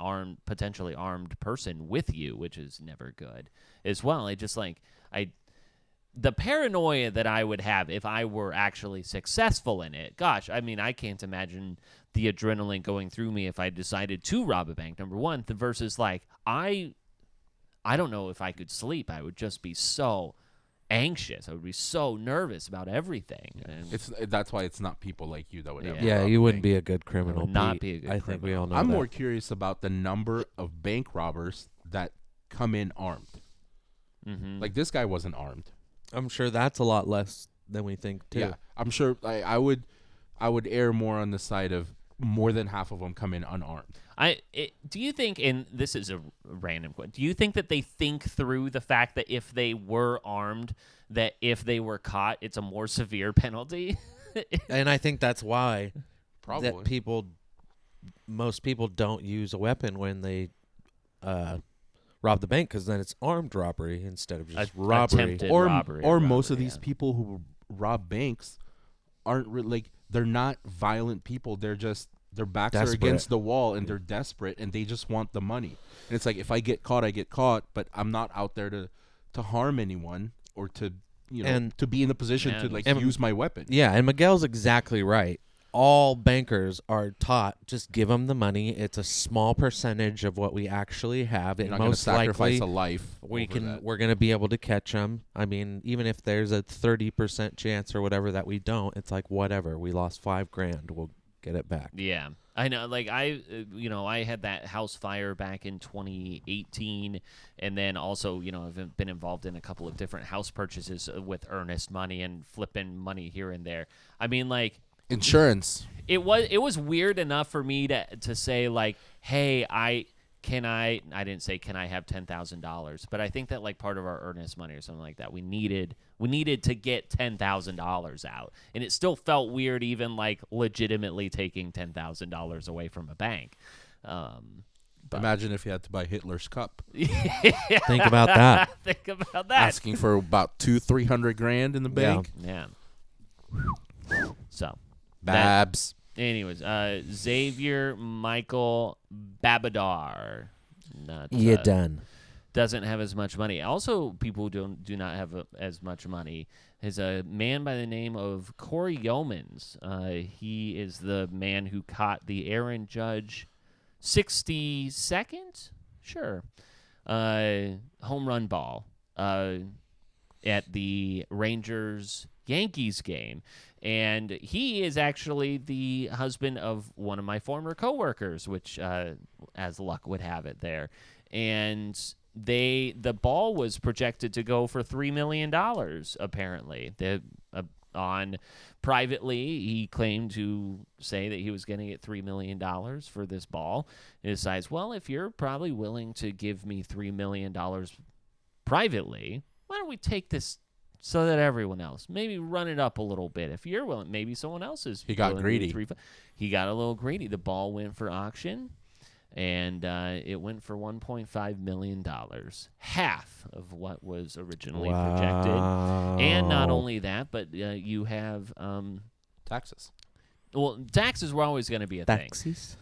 potentially armed person with you, which is never good as well. The paranoia that I would have if I were actually successful in it, gosh, I mean, I can't imagine the adrenaline going through me if I decided to rob a bank, number one, versus like, I don't know if I could sleep. I would just be so anxious. I would be so nervous about everything. And That's why it's not people like you that would ever Yeah, rob you a wouldn't bank. be a good criminal. would not Pete. be a good I think we all know I'm that. more curious about the number of bank robbers that come in armed. Mm-hmm. Like, this guy wasn't armed. I'm sure that's a lot less than we think too. Yeah, I'm sure. I would err more on the side of more than half of them come in unarmed. Do you think, and this is a random question, do you think that they think through the fact that if they were armed, that if they were caught, it's a more severe penalty. And I think that's why Probably. that most people don't use a weapon when they rob the bank, because then it's armed robbery instead of just robbery. Attempted Or robbery most of robbery, these people who rob banks aren't like, they're not violent people. They're just, their backs are against the wall and they're desperate and they just want the money. And it's like, if I get caught, I get caught, but I'm not out there to harm anyone or to, to be in the position to like use my weapon. Yeah, and Miguel's exactly right. All bankers are taught, just give them the money. It's a small percentage of what we actually have. You're And not gonna most sacrifice likely, a life we're that. going to be able to catch them. I mean, even if there's a 30% chance or whatever that we don't, it's like, whatever. We lost $5,000. We'll get it back. Yeah, I know. Like I had that house fire back in 2018, and then also, I've been involved in a couple of different house purchases with earnest money and flipping money here and there. I mean, like insurance. It was weird enough for me to say like, hey, I didn't say can I have $10,000, but I think that like part of our earnest money or something like that, we needed to get $10,000 out, and it still felt weird even like legitimately taking $10,000 away from a bank. Imagine if you had to buy Hitler's cup. Think about that. Think about that. Asking for about $200,000-300,000 in the bank. Yeah. So. Babs. Anyways, Xavier Michael Babadar. Done. Doesn't have as much money. Also, people who do not have as much money is a man by the name of Corey Yeomans. He is the man who caught the Aaron Judge 62nd? Sure. Home run ball at the Rangers-Yankees game. And he is actually the husband of one of my former coworkers, which, as luck would have it there. And the ball was projected to go for $3 million, apparently. Privately, he claimed to say that he was going to get $3 million for this ball. He decides, well, if you're probably willing to give me $3 million privately, why don't we take this so that everyone else, maybe run it up a little bit. If you're willing, maybe someone else is. He got greedy. He got a little greedy. The ball went for auction, and it went for $1.5 million, half of what was originally projected. And not only that, but you have taxes. Well, taxes were always going to be a thing.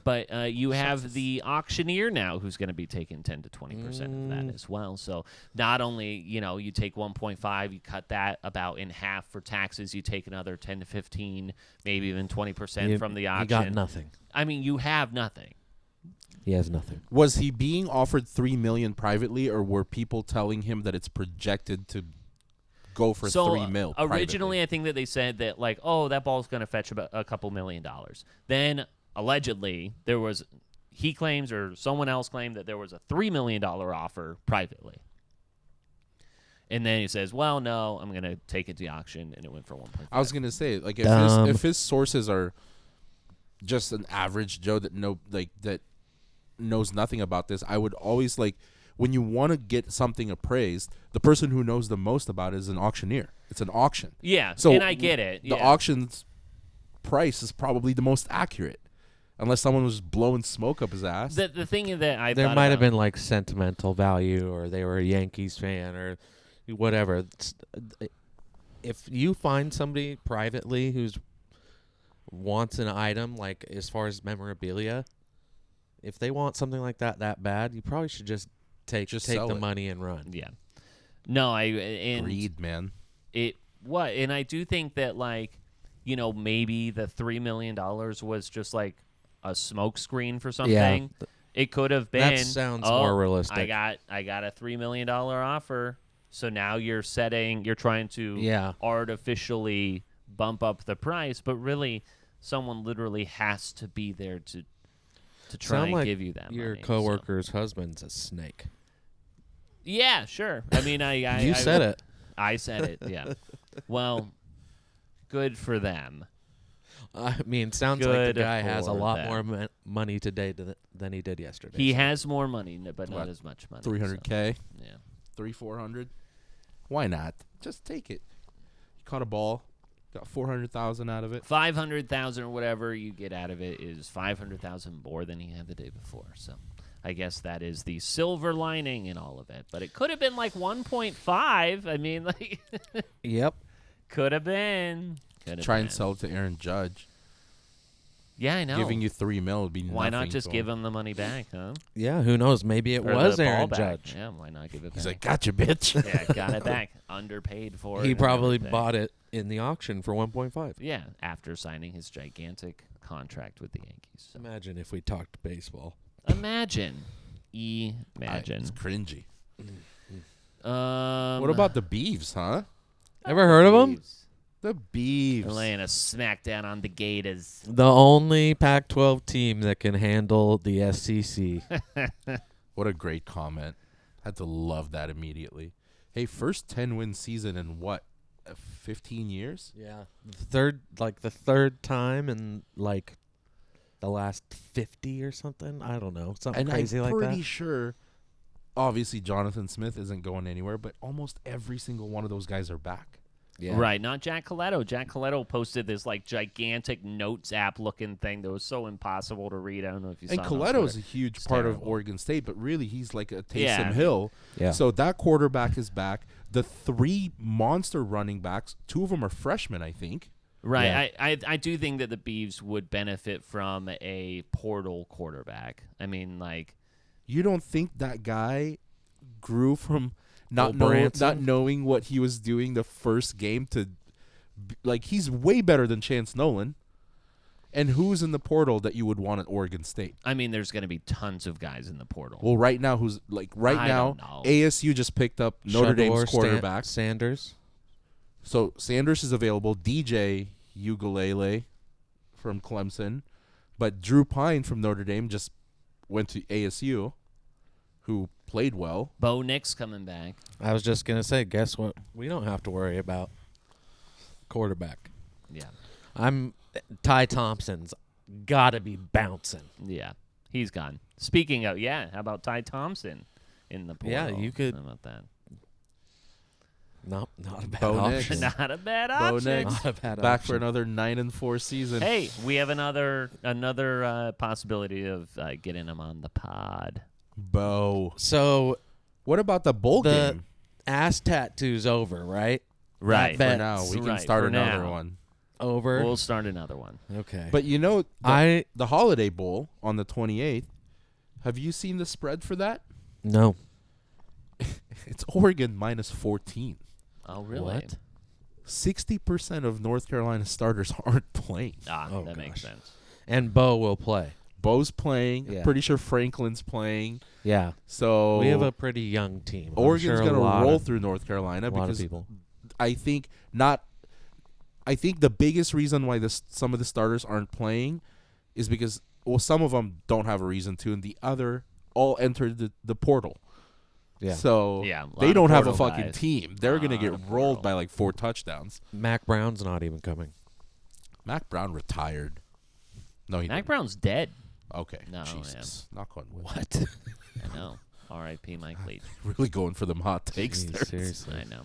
But you have the auctioneer now who's going to be taking 10 to 20% of that as well. So not only, you take 1.5, you cut that about in half for taxes, you take another 10 to 15, maybe even 20% from the auction. You got nothing. I mean, you have nothing. He has nothing. Was he being offered $3 million privately, or were people telling him that it's projected to go for $3 million? Originally, I think that they said that like, oh, that ball's going to fetch about a couple $1 million. Then allegedly he claims or someone else claimed that there was a $3 million offer privately. And then he says, well, no, I'm going to take it to the auction, and it went for 1.5. I was going to say, like, if his sources are just an average Joe that knows nothing about this, I would always like, when you want to get something appraised, the person who knows the most about it is an auctioneer. It's an auction. Yeah, so and I get it. The auction's price is probably the most accurate, unless someone was blowing smoke up his ass. The thing that there might have been like sentimental value, or they were a Yankees fan, or whatever. If you find somebody privately who's wants an item, like as far as memorabilia, if they want something like that bad, you probably should just take the money and run. Yeah. No, greed, man. And I do think that like, maybe the $3 million was just like a smoke screen for something. Yeah. It could have been. That sounds more realistic. I got a $3 million offer. So now you're trying to artificially bump up the price, but really someone literally has to be there to try and give you that your money. coworker's husband's a snake. Yeah, sure. I mean, you said it. I said it. Yeah. Well, good for them. I mean, sounds like the guy has a lot more money today than he did yesterday. He has more money, but not as much money. $300K. So. Yeah. 300-400. Why not? Just take it. You caught a ball, got 400,000 out of it. 500,000 or whatever you get out of it is 500,000 more than he had the day before. So I guess that is the silver lining in all of it. But it could have been like 1.5. I mean, like, Yep. could have been. Try and sell it to Aaron Judge. Yeah, I know. Giving you $3 million would be Why not nothing just to give him. him the money back, huh? Yeah, who knows? Maybe it Or was the ball Aaron back. Judge. Yeah, why not give it back? He's like, gotcha, bitch. Yeah, got it back. Underpaid for it. He and probably everything. bought it in the auction for 1.5. Yeah, after signing his gigantic contract with the Yankees. So. Imagine if we talked baseball. Imagine. It's Imagine. cringy. What What about the Beavs, huh? Ever heard of them? The Beavs. They're laying a smackdown on the Gators. The only Pac-12 team that can handle the SEC. What a great comment. Had to love that immediately. Hey, first 10-win season in what, 15 years? Yeah. The third time in like the last 50 or something. I don't know. Something And crazy I'm like that. pretty sure, obviously, Jonathan Smith isn't going anywhere, but almost every single one of those guys are back. Yeah. Right, not Jack Coletto. Jack Coletto posted this like gigantic notes app looking thing that was so impossible to read. I don't know if you saw And it on Coletto is Twitter. a huge It's part of terrible. Oregon State, but really he's like a Taysom Yeah. Hill. Yeah. So that quarterback is back. The 3 monster running backs, 2 of them are freshmen, I think. Right. Yeah. I do think that the Beavs would benefit from a portal quarterback. I mean, like, You don't think that guy grew from not Branson? knowing what he was doing the first game to like he's way better than Chance Nolan. And who's in the portal that you would want at Oregon State? I mean, there's going to be tons of guys in the portal. Well, right now, I now don't know. ASU just picked up Notre Dame's Shador, quarterback. Sanders. So Sanders is available. DJ Ugalele from Clemson, but Drew Pine from Notre Dame just went to ASU, who played well. Bo Nix coming back. I was just going to say, guess what? We don't have to worry about quarterback. Yeah. Ty Thompson's got to be bouncing. Yeah. He's gone. Speaking of, how about Ty Thompson in the portal? Yeah, you could- How about that? Not a bad Bo Nix. option. Not a bad Bo option. Nix, Not a bad back option. for another 9-4 season. Hey, we have another possibility of getting him on the pod. Bo. So What about the bowl the game? ass tattoo's over, right? Right. That For now, bet's we can Right, start for another now. one. over. We'll start another one. Okay. But you know, I- the Holiday Bowl on the 28th. Have you seen the spread for that? No. It's Oregon minus 14. Oh, really? What? 60% of North Carolina starters aren't playing. Oh, that makes gosh. sense. And Bo will play. Bo's playing. Yeah. Pretty sure Franklin's playing. Yeah. So We have a pretty young team. I'm Oregon's sure going to a lot roll of- through North Carolina a lot of because people. I think the biggest reason why some of the starters aren't playing is because some of them don't have a reason to, and the other all entered the portal. Yeah. So Yeah, a lot they of don't have a portal fucking guys. team. They're going to Lot get of rolled portal. by like 4 touchdowns. Mac Brown's not even coming. Mac Brown retired. No, he Mac didn't. Brown's dead. Okay. No, Jesus. Knock on wood. What? I know. R.I.P. Mike Leach. Really going for them hot takes Jeez, there. seriously. I know.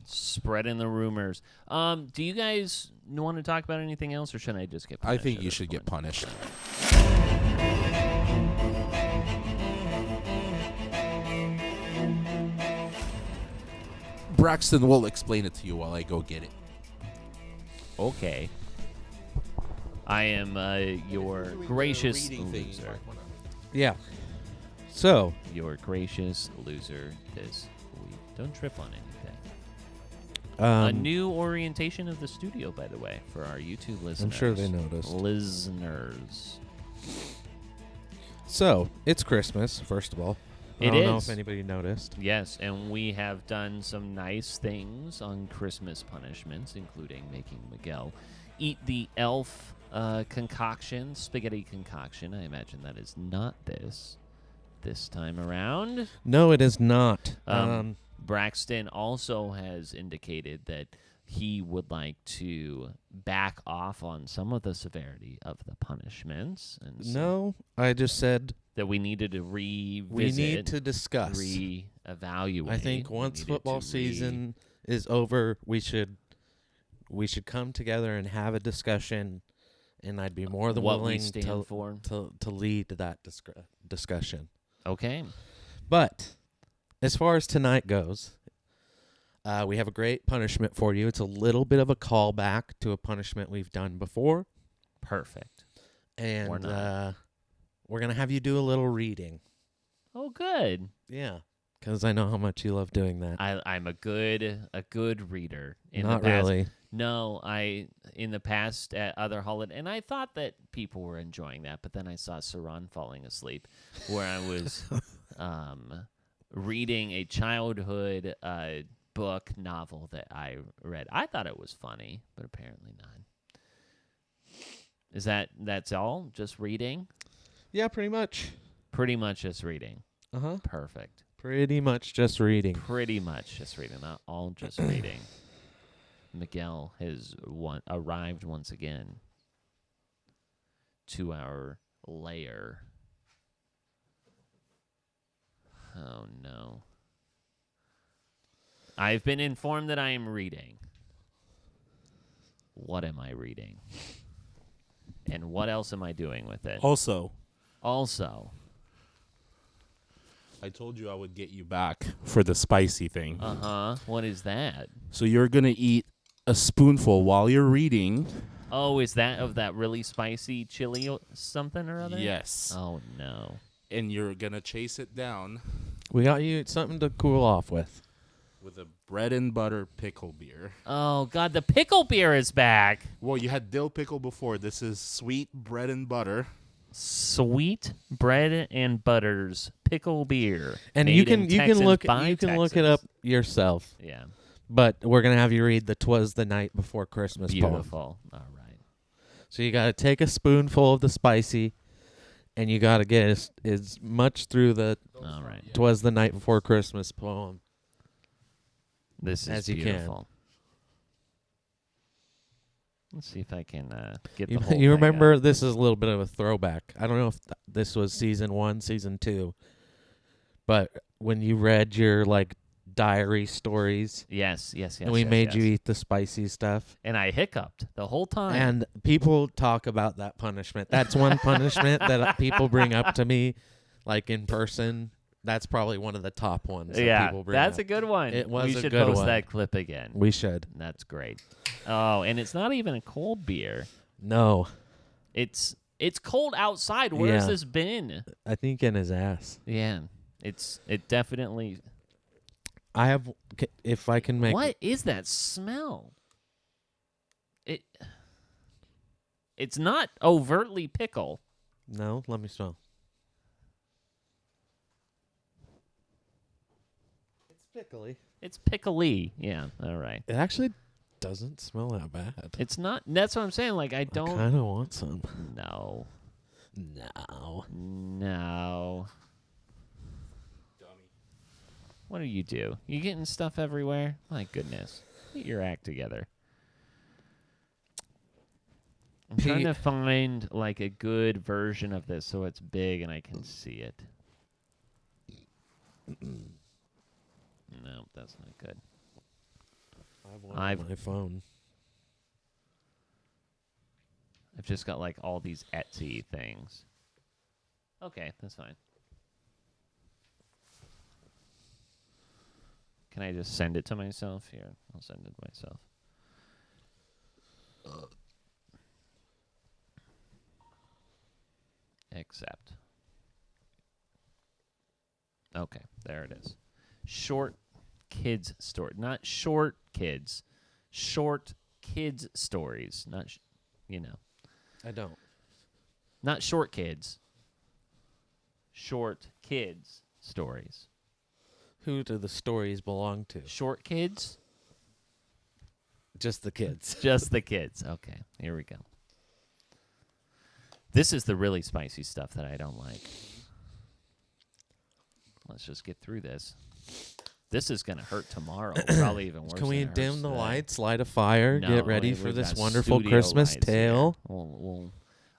Spreading the rumors. Do you guys want to talk about anything else, or should I just get I punished think at you this should get point? punished. Braxton will explain it to you while I go get it. Okay. I am your gracious loser. Yeah. So, Your gracious loser this week. Don't trip on anything. A um, new orientation of the studio, by the way, for our YouTube listeners. I'm sure they noticed. Listeners. So, it's Christmas, first of all. I It don't know is. if anybody noticed. Yes, and we have done some nice things on Christmas punishments, including making Miguel eat the elf concoction, spaghetti concoction. I imagine that is not this time around. No, it is not. Braxton also has indicated that he would like to back off on some of the severity of the punishments. And No, I just said that we needed to revisit. we need to discuss. Reevaluate. I think once football season is over, we should come together and have a discussion, and I'd be more than What we willing stand for. to lead that discussion. Okay. But as far as tonight goes, we have a great punishment for you. It's a little bit of a callback to a punishment we've done before. Perfect. And Or not. we're going to have you do a little reading. Oh, good. Yeah, because I know how much you love doing that. I'm a good reader. Not the past. really. No, in the past at other holidays, and I thought that people were enjoying that, but then I saw Saran falling asleep, where I was reading a childhood book novel that I read. I thought it was funny, but apparently not. That's all? Just reading? Yeah, pretty much. Pretty much just reading. Uh-huh. Perfect. Pretty much just reading. Pretty much just reading, not all just reading. Miguel has arrived once again to our lair. Oh, no. I've been informed that I am reading. What am I reading? And what else am I doing with it? Also, I told you I would get you back for the spicy thing. Uh-huh. What is that? So you're going to eat a spoonful while you're reading. Oh, is that of that really spicy chili something or other? Yes. Oh, no. And you're going to chase it down. We got you something to cool off with. With a bread and butter pickle beer. Oh, God, the pickle beer is back. Well, you had dill pickle before. This is sweet bread and butter. Sweet bread and butter's pickle beer. And made you can in look Texas look it up yourself. Yeah. But we're going to have you read the 'Twas the Night Before Christmas poem. Beautiful. All right. So you got to take a spoonful of the spicy, and you got to get as much through the All right. 'Twas the Night Before Christmas poem This is as you beautiful. can. Let's see if I can get the You, whole you thing remember, up. this is a little bit of a throwback. I don't know if this was season 1, season 2, but when you read your diary stories, Yes. and we made you eat the spicy stuff, And I hiccuped the whole time. and people talk about that punishment. That's one punishment that people bring up to me, in person. That's probably one of the top ones. That people bring that's up. a good one. It was we a should good post one. that clip again. We should. That's great. Oh, and it's not even a cold beer. No, It's cold outside. Where's Yeah. this been? I think in his ass. Yeah, it definitely. I have, if I can make. What is that smell? It's not overtly pickle. No, let me smell. It's pickly. It's pickly. Yeah. All right. It actually doesn't smell that bad. It's not. That's what I'm saying. I don't. I kind of want some. No. No. No. What do? You getting stuff everywhere? My goodness. Get your act together. I'm trying to find a good version of this so it's big and I can see it. No, that's not good. I have one on my phone. I've just got all these Etsy things. Okay, that's fine. Can I just send it to myself? Here, I'll send it to myself. Accept. Okay, there it is. Short kids story. Not short kids. Short kids stories. Not, I don't. Not short kids. Short kids stories. Who do the stories belong to? Short kids? Just the kids. Just the kids. Okay, here we go. This is the really spicy stuff that I don't like. Let's just get through this. This is gonna hurt tomorrow. Probably even worse. Can we than it dim hurts the today. lights, light a fire, No, get ready we've for this got wonderful studio Christmas lights here. tale?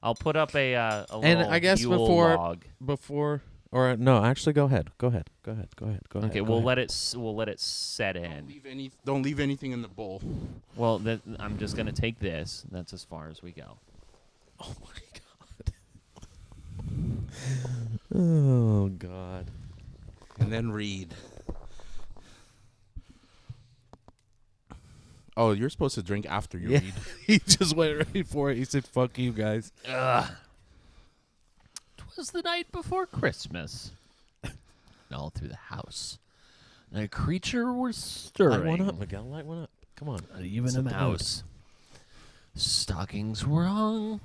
I'll put up a little And I guess Yule log. Or no, actually, go ahead. Okay, Go we'll ahead. let it set in. Don't leave anything in the bowl. Well, I'm just gonna take this. That's as far as we go. Oh my god. Oh god. And then read. Oh, you're supposed to drink after you read. He just went right for it. He said, "Fuck you guys." 'Twas the night before Christmas. And all through the house, a creature was stirring. Light one up, Miguel. Light one up. Come on. Even Set a the mood. mouse. Stockings were hung,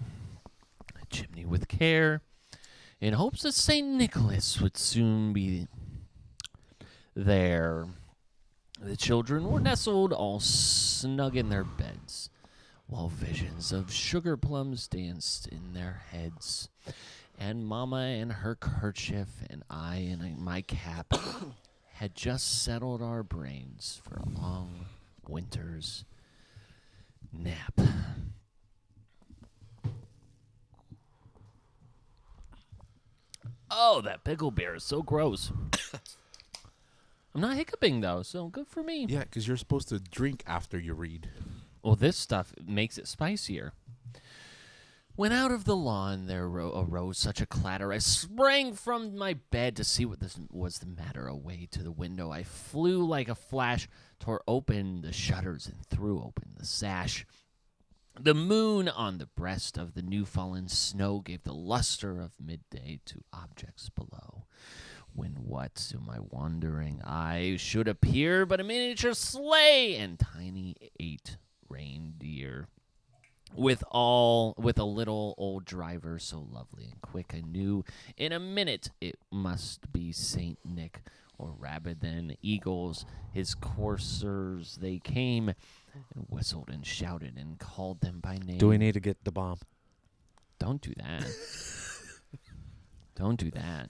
a chimney with care, in hopes that St. Nicholas would soon be there. The children were nestled all snug in their beds, while visions of sugar plums danced in their heads. And Mama in her kerchief and I in my cap had just settled our brains for a long winter's nap. Oh, that pickle beer is so gross. I'm not hiccuping, though, so good for me. Yeah, because you're supposed to drink after you read. Well, this stuff makes it spicier. When out of the lawn there arose such a clatter, I sprang from my bed to see what this was the matter. Away to the window I flew like a flash, tore open the shutters and threw open the sash. The moon on the breast of the new-fallen snow gave the luster of midday to objects below. When what to my wandering eye should appear but a miniature sleigh and tiny 8 reindeer. With a little old driver so lovely and quick, I knew in a minute it must be Saint Nick, or rather than eagles, his coursers they came, and whistled and shouted and called them by name. Do we need to get the bomb? Don't do that. Don't do that.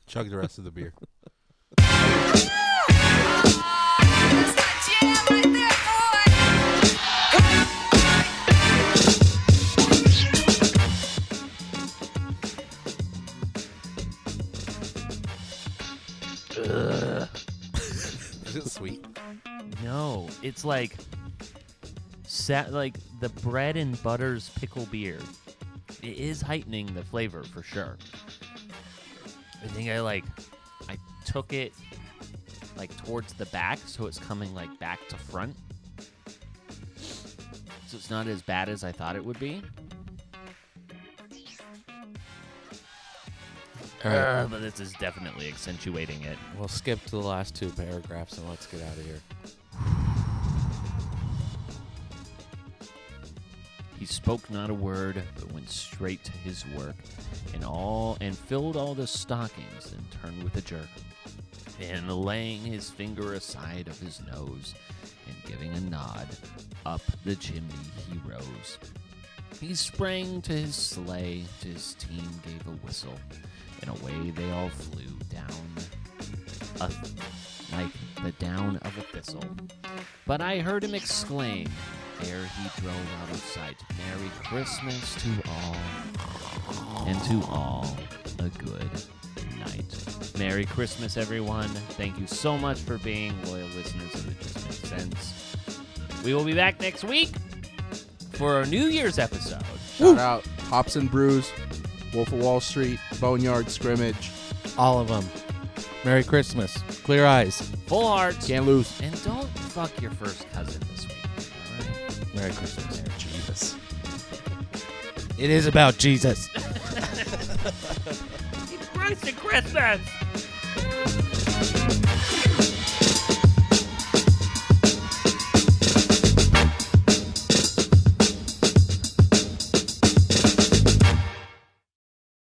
Chug the rest of the beer. Is it sweet? No, it's like the bread and butter's pickle beer. It is heightening the flavor for sure. I think I took it towards the back, so it's coming back to front. So it's not as bad as I thought it would be. All right. But this is definitely accentuating it. We'll skip to the last 2 paragraphs and let's get out of here. He spoke not a word, but went straight to his work, and filled all the stockings, and turned with a jerk, and laying his finger aside of his nose, and giving a nod, up the chimney he rose. He sprang to his sleigh, to his team gave a whistle, and away they all flew down, like the down of a thistle. But I heard him exclaim, ere he drove out of sight, Merry Christmas to all, and to all a good night. Merry Christmas, everyone. Thank you so much for being loyal listeners of It Just Makes Sense. We will be back next week for our New Year's episode. Shout out Hops and Brews, Wolf of Wall Street, Boneyard, Scrimmage. All of them. Merry Christmas. Clear eyes. Full hearts. Can't lose. And don't fuck your first cousin this week. All right? Merry Christmas. Jesus. It is about Jesus. Christ and Christmas.